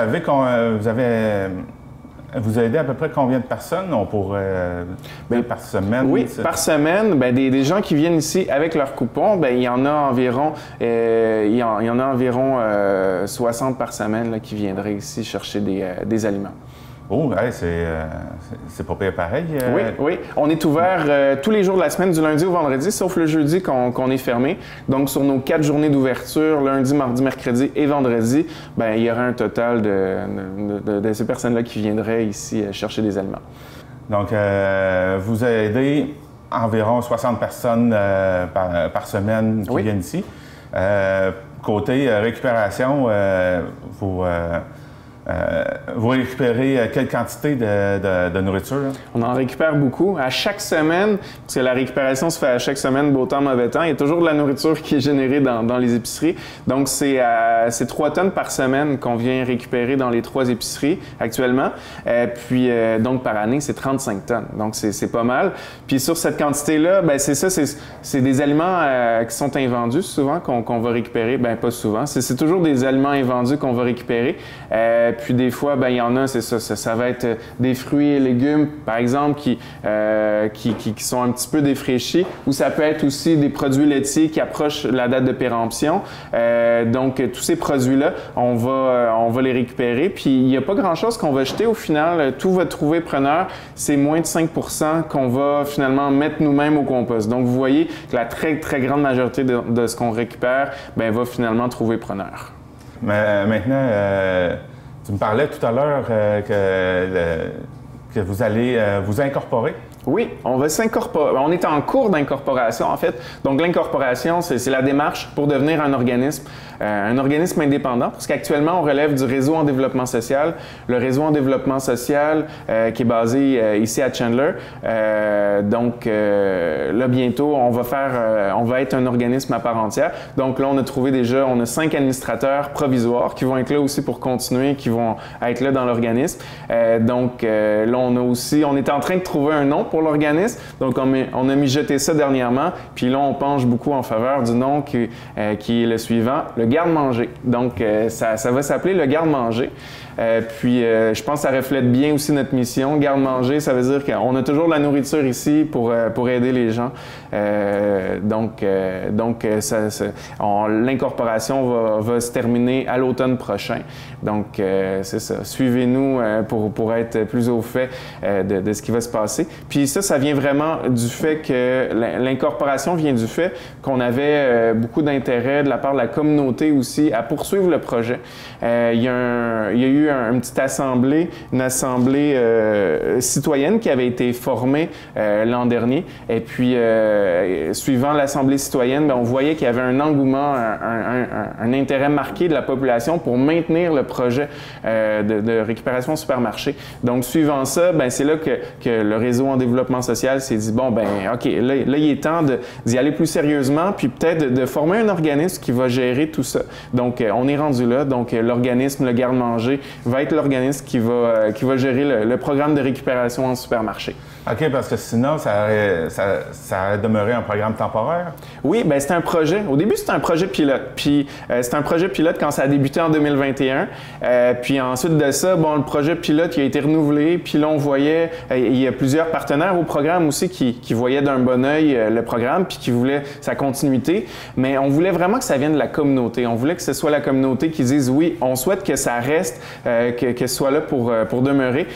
aidez à peu près combien de personnes par semaine? Oui, par semaine, des gens qui viennent ici avec leur coupon, il y en a environ, 60 par semaine là, qui viendraient ici chercher des aliments. Oh, ouais, c'est pas pire pareil. Oui. On est ouvert tous les jours de la semaine, du lundi au vendredi, sauf le jeudi qu'on est fermé. Donc, sur nos 4 journées d'ouverture, lundi, mardi, mercredi et vendredi, il y aura un total de ces personnes-là qui viendraient ici chercher des aliments. Donc, vous aidez environ 60 personnes par semaine qui viennent ici. Côté récupération, vous récupérez quelle quantité de nourriture? On en récupère beaucoup. À chaque semaine, parce que la récupération se fait à chaque semaine, beau temps, mauvais temps, il y a toujours de la nourriture qui est générée dans les épiceries. Donc, c'est 3 tonnes par semaine qu'on vient récupérer dans les 3 épiceries actuellement. Puis, donc, par année, c'est 35 tonnes. Donc, c'est pas mal. Puis, sur cette quantité-là, c'est ça, c'est des aliments qui sont invendus souvent qu'on va récupérer. Pas souvent. C'est toujours des aliments invendus qu'on va récupérer. Puis des fois, il y en a, c'est ça, ça va être des fruits et légumes, par exemple, qui sont un petit peu défraîchis, ou ça peut être aussi des produits laitiers qui approchent la date de péremption. Donc, tous ces produits-là, on va les récupérer. Puis, il n'y a pas grand-chose qu'on va jeter au final. Tout va trouver preneur. C'est moins de 5 % qu'on va finalement mettre nous-mêmes au compost. Donc, vous voyez que la très, très grande majorité de ce qu'on récupère, va finalement trouver preneur. Mais maintenant, tu me parlais tout à l'heure que vous allez vous incorporer? Oui, on va s'incorporer. On est en cours d'incorporation, en fait. Donc, l'incorporation, c'est la démarche pour devenir un organisme indépendant, parce qu'actuellement, on relève du réseau en développement social. Le réseau en développement social qui est basé ici à Chandler. Donc, là, bientôt, on va être un organisme à part entière. Donc, là, on a 5 administrateurs provisoires qui vont être là aussi pour continuer, qui vont être là dans l'organisme. Donc, là, on est en train de trouver un nom pour l'organisme. Donc, on a mijoté ça dernièrement. Puis là, on penche beaucoup en faveur du nom qui est le suivant, le garde-manger. Donc, ça va s'appeler le garde-manger. Puis, je pense que ça reflète bien aussi notre mission. Garde-manger, ça veut dire qu'on a toujours de la nourriture ici pour aider les gens. Donc, l'incorporation va se terminer à l'automne prochain. Donc, c'est ça. Suivez-nous pour être plus au fait de ce qui va se passer. Puis ça vient vraiment du fait que l'incorporation vient du fait qu'on avait beaucoup d'intérêt de la part de la communauté aussi à poursuivre le projet. Il y a eu une assemblée citoyenne qui avait été formée l'an dernier. Et puis, suivant l'assemblée citoyenne, on voyait qu'il y avait un engouement, un intérêt marqué de la population pour maintenir le projet de récupération supermarché. Donc, suivant ça, c'est là que le réseau en développement social s'est dit, OK, là, il est temps d'y aller plus sérieusement, puis peut-être de former un organisme qui va gérer tout ça. Donc, on est rendu là. Donc, l'organisme, le garde-manger, va être l'organisme qui va gérer le programme de récupération en supermarché. OK, parce que sinon, ça a demeuré un programme temporaire? Oui, c'était un projet. Au début, c'était un projet pilote. Puis, c'était un projet pilote quand ça a débuté en 2021. Puis ensuite de ça, le projet pilote il a été renouvelé. Puis là, on voyait, il y a plusieurs partenaires au programme aussi qui voyaient d'un bon œil le programme puis qui voulaient sa continuité. Mais on voulait vraiment que ça vienne de la communauté. On voulait que ce soit la communauté qui dise oui, on souhaite que ça reste, que ce soit là pour demeurer.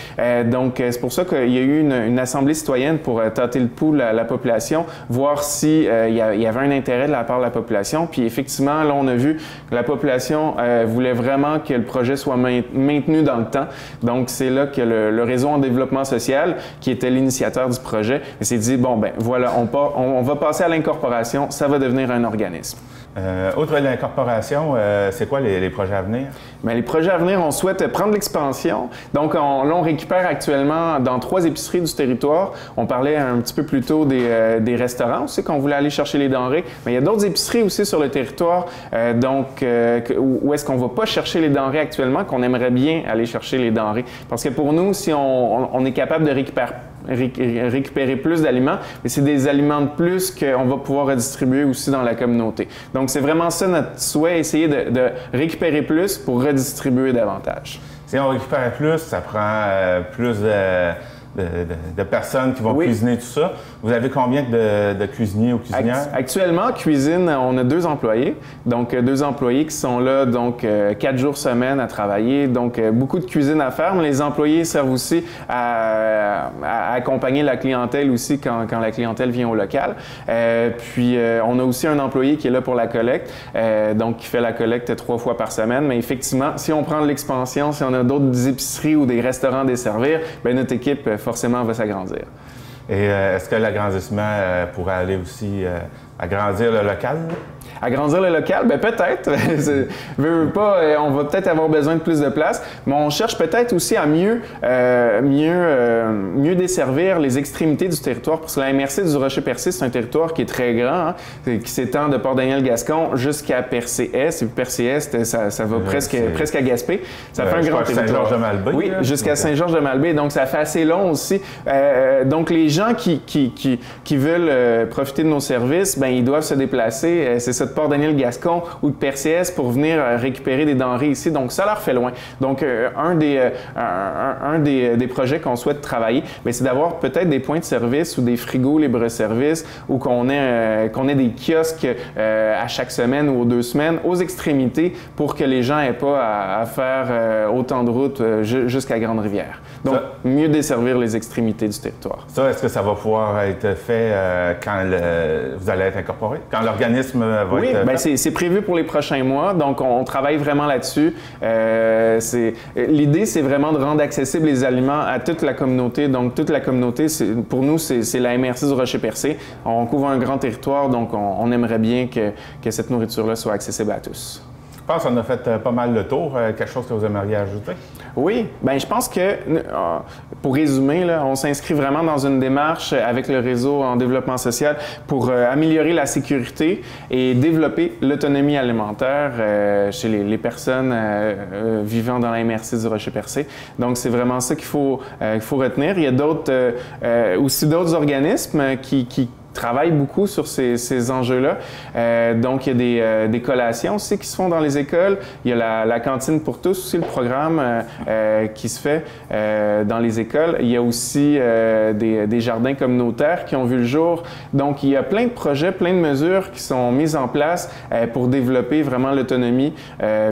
Donc, c'est pour ça qu'il y a eu une assemblée citoyenne pour tâter le pouls à la population, voir s'il y avait un intérêt de la part de la population. Puis effectivement, là, on a vu que la population voulait vraiment que le projet soit maintenu dans le temps. Donc, c'est là que le réseau en développement social, qui était l'initiateur du projet, s'est dit, voilà, on va passer à l'incorporation, ça va devenir un organisme. Outre l'incorporation, c'est quoi les projets à venir? Les projets à venir, on souhaite prendre l'expansion. Donc, on récupère actuellement dans 3 épiceries du territoire. On parlait un petit peu plus tôt des restaurants aussi, qu'on voulait aller chercher les denrées. Mais il y a d'autres épiceries aussi sur le territoire, où est-ce qu'on ne va pas chercher les denrées actuellement, qu'on aimerait bien aller chercher les denrées. Parce que pour nous, si on est capable de récupérer plus d'aliments, mais c'est des aliments de plus qu'on va pouvoir redistribuer aussi dans la communauté. Donc, c'est vraiment ça notre souhait, essayer de récupérer plus pour redistribuer davantage. Si on récupère plus, ça prend plus de personnes qui vont cuisiner tout ça. Vous avez combien de cuisiniers ou cuisinières? Actuellement, cuisine, on a 2 employés. Donc, 2 employés qui sont là, 4 jours semaine à travailler. Donc, beaucoup de cuisine à faire, mais les employés servent aussi à accompagner la clientèle aussi quand la clientèle vient au local. Puis, on a aussi un employé qui est là pour la collecte, donc qui fait la collecte 3 fois par semaine. Mais effectivement, si on prend de l'expansion, si on a d'autres épiceries ou des restaurants à desservir, notre équipe forcément va s'agrandir. Et est-ce que l'agrandissement pourrait aller aussi agrandir le local? Agrandir le local? Peut-être. Veux pas, on va peut-être avoir besoin de plus de place, mais on cherche peut-être aussi à mieux desservir les extrémités du territoire. Parce que la MRC du Rocher-Percé, c'est un territoire qui est très grand, qui s'étend de Port-Daniel-Gascon jusqu'à Percé-Est. Et puis Percé-Est, ça va presque à Gaspé. Ça fait un grand territoire. Saint-Georges-de-Malbaie. Oui, jusqu'à Saint-Georges-de-Malbaie. Donc, ça fait assez long aussi. Donc, les gens qui veulent profiter de nos services, ils doivent se déplacer. C'est ça, de Port-Daniel-Gascon ou de Percé-Est pour venir récupérer des denrées ici. Donc, ça leur fait loin. Donc, un des projets qu'on souhaite travailler, c'est d'avoir peut-être des points de service ou des frigos libre-service ou qu'on ait des kiosques à chaque semaine ou aux 2 semaines aux extrémités pour que les gens n'aient pas à faire autant de route jusqu'à Grande-Rivière. Donc, mieux desservir les extrémités du territoire. Ça, est-ce que ça va pouvoir être fait quand vous allez être incorporé? Quand l'organisme va être... Oui, bien, c'est prévu pour les prochains mois, donc on travaille vraiment là-dessus. L'idée, c'est vraiment de rendre accessibles les aliments à toute la communauté. Donc, toute la communauté, pour nous, c'est la MRC du Rocher-Percé. On couvre un grand territoire, donc on aimerait bien que cette nourriture-là soit accessible à tous. Je pense qu'on a fait pas mal le tour. Quelque chose que vous aimeriez ajouter? Oui, bien, je pense que, pour résumer, là, on s'inscrit vraiment dans une démarche avec le réseau en développement social pour améliorer la sécurité et développer l'autonomie alimentaire chez les personnes vivant dans la MRC du Rocher-Percé. Donc, c'est vraiment ça qu'il faut retenir. Il y a aussi d'autres organismes qui travaille beaucoup sur ces enjeux-là. Donc, il y a des collations aussi qui se font dans les écoles. Il y a la cantine pour tous aussi, le programme qui se fait dans les écoles. Il y a aussi des jardins communautaires qui ont vu le jour. Donc, il y a plein de projets, plein de mesures qui sont mises en place pour développer vraiment l'autonomie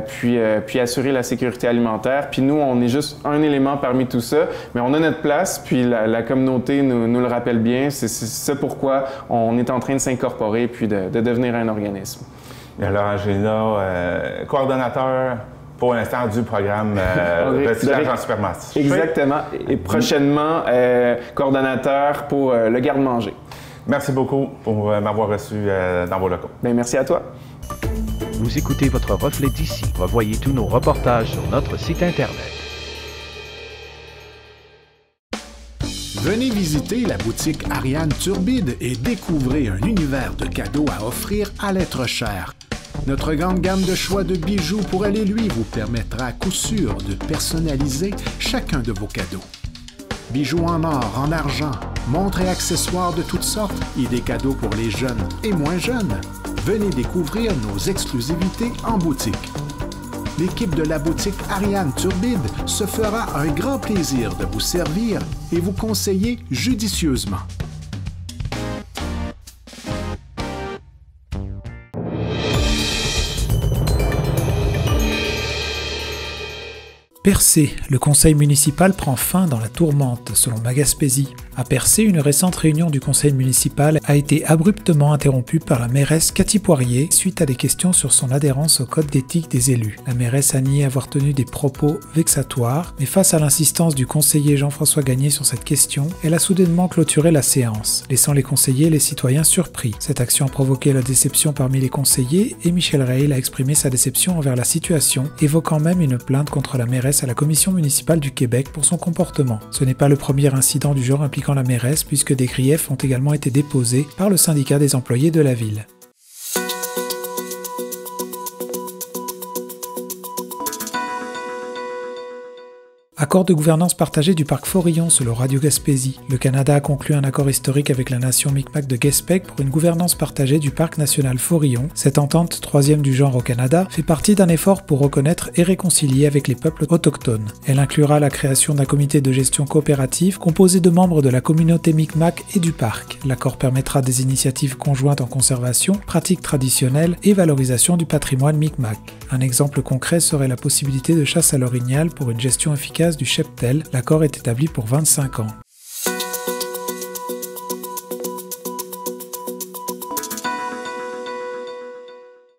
puis assurer la sécurité alimentaire. Puis nous, on est juste un élément parmi tout ça, mais on a notre place, puis la communauté nous le rappelle bien. C'est pourquoi on est en train de s'incorporer puis de devenir un organisme. Et alors, Angela, coordonnateur pour l'instant du programme recyclage en supermarché. Exactement. Et prochainement, coordonnateur pour le garde-manger. Merci beaucoup pour m'avoir reçu dans vos locaux. Bien, merci à toi. Vous écoutez votre reflet d'ici. Revoyez tous nos reportages sur notre site Internet. Venez visiter la boutique Ariane Turbide et découvrez un univers de cadeaux à offrir à l'être cher. Notre grande gamme de choix de bijoux pour aller lui vous permettra à coup sûr de personnaliser chacun de vos cadeaux. Bijoux en or, en argent, montres et accessoires de toutes sortes et des cadeaux pour les jeunes et moins jeunes. Venez découvrir nos exclusivités en boutique. L'équipe de la boutique Ariane Turbide se fera un grand plaisir de vous servir et vous conseiller judicieusement. Percé, le conseil municipal prend fin dans la tourmente, selon Magaspésie. À Percé, une récente réunion du conseil municipal a été abruptement interrompue par la mairesse Cathy Poirier suite à des questions sur son adhérence au code d'éthique des élus. La mairesse a nié avoir tenu des propos vexatoires, mais face à l'insistance du conseiller Jean-François Gagné sur cette question, elle a soudainement clôturé la séance, laissant les conseillers et les citoyens surpris. Cette action a provoqué la déception parmi les conseillers et Michel Reil a exprimé sa déception envers la situation, évoquant même une plainte contre la mairesse à la Commission municipale du Québec pour son comportement. Ce n'est pas le premier incident du genre impliquant la mairesse puisque des griefs ont également été déposés par le syndicat des employés de la ville. Accord de gouvernance partagée du parc Forillon selon Radio Gaspésie. Le Canada a conclu un accord historique avec la nation Micmac de Gaspé pour une gouvernance partagée du parc national Forillon. Cette entente, troisième du genre au Canada, fait partie d'un effort pour reconnaître et réconcilier avec les peuples autochtones. Elle inclura la création d'un comité de gestion coopérative composé de membres de la communauté Micmac et du parc. L'accord permettra des initiatives conjointes en conservation, pratiques traditionnelles et valorisation du patrimoine Micmac. Un exemple concret serait la possibilité de chasse à l'orignal pour une gestion efficace du cheptel. L'accord est établi pour 25 ans.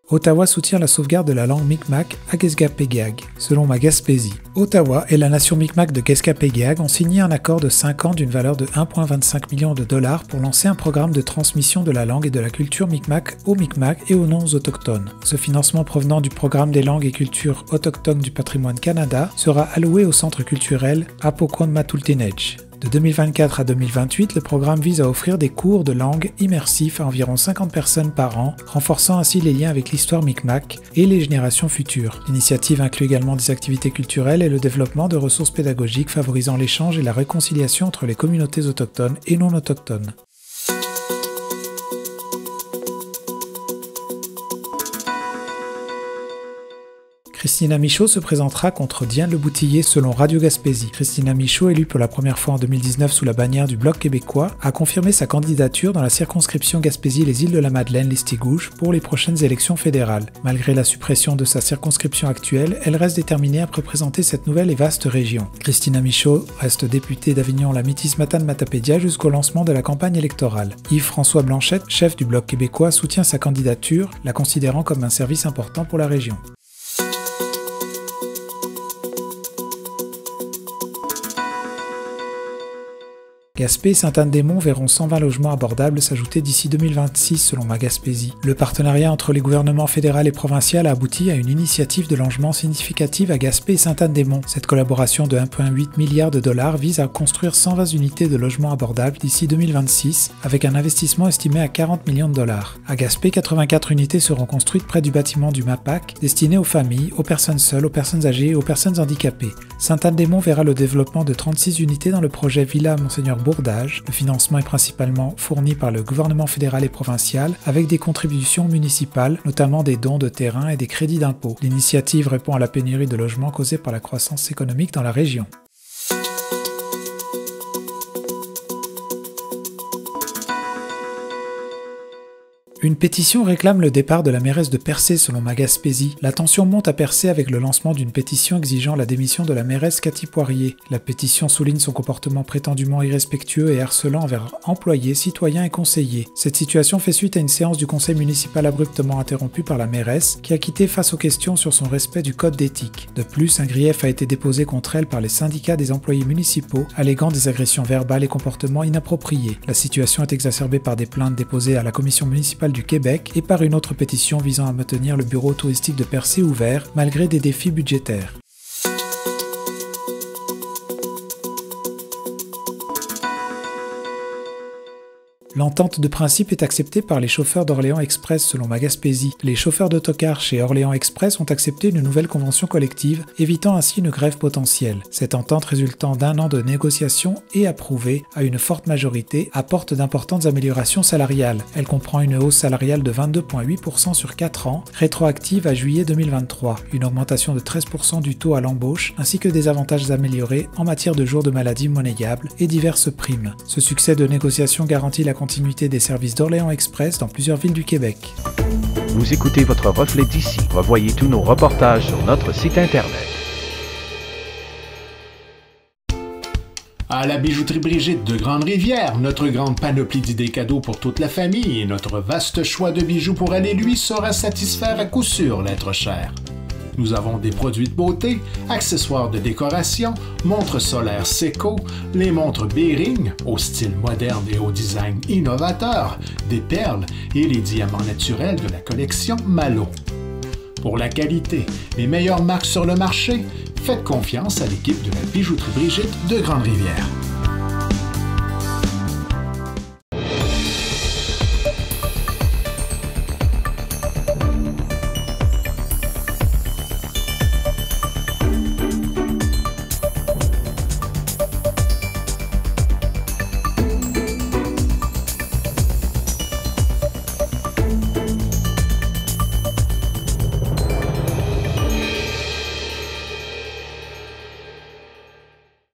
Ottawa soutient la sauvegarde de la langue Mi'kmaq à Guescapéguiag, selon Magaspésie. Ottawa et la nation Mi'kmaq de Guescapéguiag ont signé un accord de 5 ans d'une valeur de 1,25 million de dollars pour lancer un programme de transmission de la langue et de la culture Mi'kmaq aux Mi'kmaq et aux non-autochtones. Ce financement provenant du programme des langues et cultures autochtones du patrimoine Canada sera alloué au centre culturel Apokwan-Matultinej. De 2024 à 2028, le programme vise à offrir des cours de langue immersifs à environ 50 personnes par an, renforçant ainsi les liens avec l'histoire Mi'kmaq et les générations futures. L'initiative inclut également des activités culturelles et le développement de ressources pédagogiques favorisant l'échange et la réconciliation entre les communautés autochtones et non autochtones. Christina Michaud se présentera contre Diane Le Boutillier selon Radio Gaspésie. Christina Michaud, élue pour la première fois en 2019 sous la bannière du Bloc québécois, a confirmé sa candidature dans la circonscription Gaspésie-les-Îles-de-la-Madeleine Listigouche pour les prochaines élections fédérales. Malgré la suppression de sa circonscription actuelle, elle reste déterminée à représenter cette nouvelle et vaste région. Christina Michaud reste députée d'Avignon-la-Métis-Matane-Matapédia jusqu'au lancement de la campagne électorale. Yves-François Blanchette, chef du Bloc québécois, soutient sa candidature, la considérant comme un service important pour la région. Gaspé et Sainte-Anne-des-Monts verront 120 logements abordables s'ajouter d'ici 2026 selon Ma Gaspésie. Le partenariat entre les gouvernements fédéral et provincial a abouti à une initiative de logement significative à Gaspé et Sainte-Anne-des-Monts. Cette collaboration de 1,8 milliard de dollars vise à construire 120 unités de logements abordables d'ici 2026 avec un investissement estimé à 40 millions de dollars. À Gaspé, 84 unités seront construites près du bâtiment du MAPAC destinées aux familles, aux personnes seules, aux personnes âgées et aux personnes handicapées. Sainte-Anne-des-Monts verra le développement de 36 unités dans le projet Villa Monseigneur Bourdage. Le financement est principalement fourni par le gouvernement fédéral et provincial avec des contributions municipales, notamment des dons de terrain et des crédits d'impôt. L'initiative répond à la pénurie de logements causée par la croissance économique dans la région. Une pétition réclame le départ de la mairesse de Percé selon Ma Gaspésie. La tension monte à Percé avec le lancement d'une pétition exigeant la démission de la mairesse Cathy Poirier. La pétition souligne son comportement prétendument irrespectueux et harcelant envers employés, citoyens et conseillers. Cette situation fait suite à une séance du conseil municipal abruptement interrompue par la mairesse qui a quitté face aux questions sur son respect du code d'éthique. De plus, un grief a été déposé contre elle par les syndicats des employés municipaux alléguant des agressions verbales et comportements inappropriés. La situation est exacerbée par des plaintes déposées à la commission municipale du Québec et par une autre pétition visant à maintenir le bureau touristique de Percé ouvert malgré des défis budgétaires. L'entente de principe est acceptée par les chauffeurs d'Orléans Express selon Ma Gaspésie. Les chauffeurs d'autocar chez Orléans Express ont accepté une nouvelle convention collective, évitant ainsi une grève potentielle. Cette entente résultant d'1 an de négociations et approuvée à une forte majorité apporte d'importantes améliorations salariales. Elle comprend une hausse salariale de 22,8% sur 4 ans, rétroactive à juillet 2023, une augmentation de 13% du taux à l'embauche, ainsi que des avantages améliorés en matière de jours de maladie monnayables et diverses primes. Ce succès de négociation garantit la continuité des services d'Orléans Express dans plusieurs villes du Québec. Vous écoutez votre reflet d'ici. Revoyez tous nos reportages sur notre site Internet. À la bijouterie Brigitte de Grande-Rivière, notre grande panoplie d'idées cadeaux pour toute la famille et notre vaste choix de bijoux pour aller lui saura satisfaire à coup sûr l'être cher. Nous avons des produits de beauté, accessoires de décoration, montres solaires Seiko, les montres Bering au style moderne et au design innovateur, des perles et les diamants naturels de la collection Malo. Pour la qualité, les meilleures marques sur le marché, faites confiance à l'équipe de la bijouterie Brigitte de Grande-Rivière.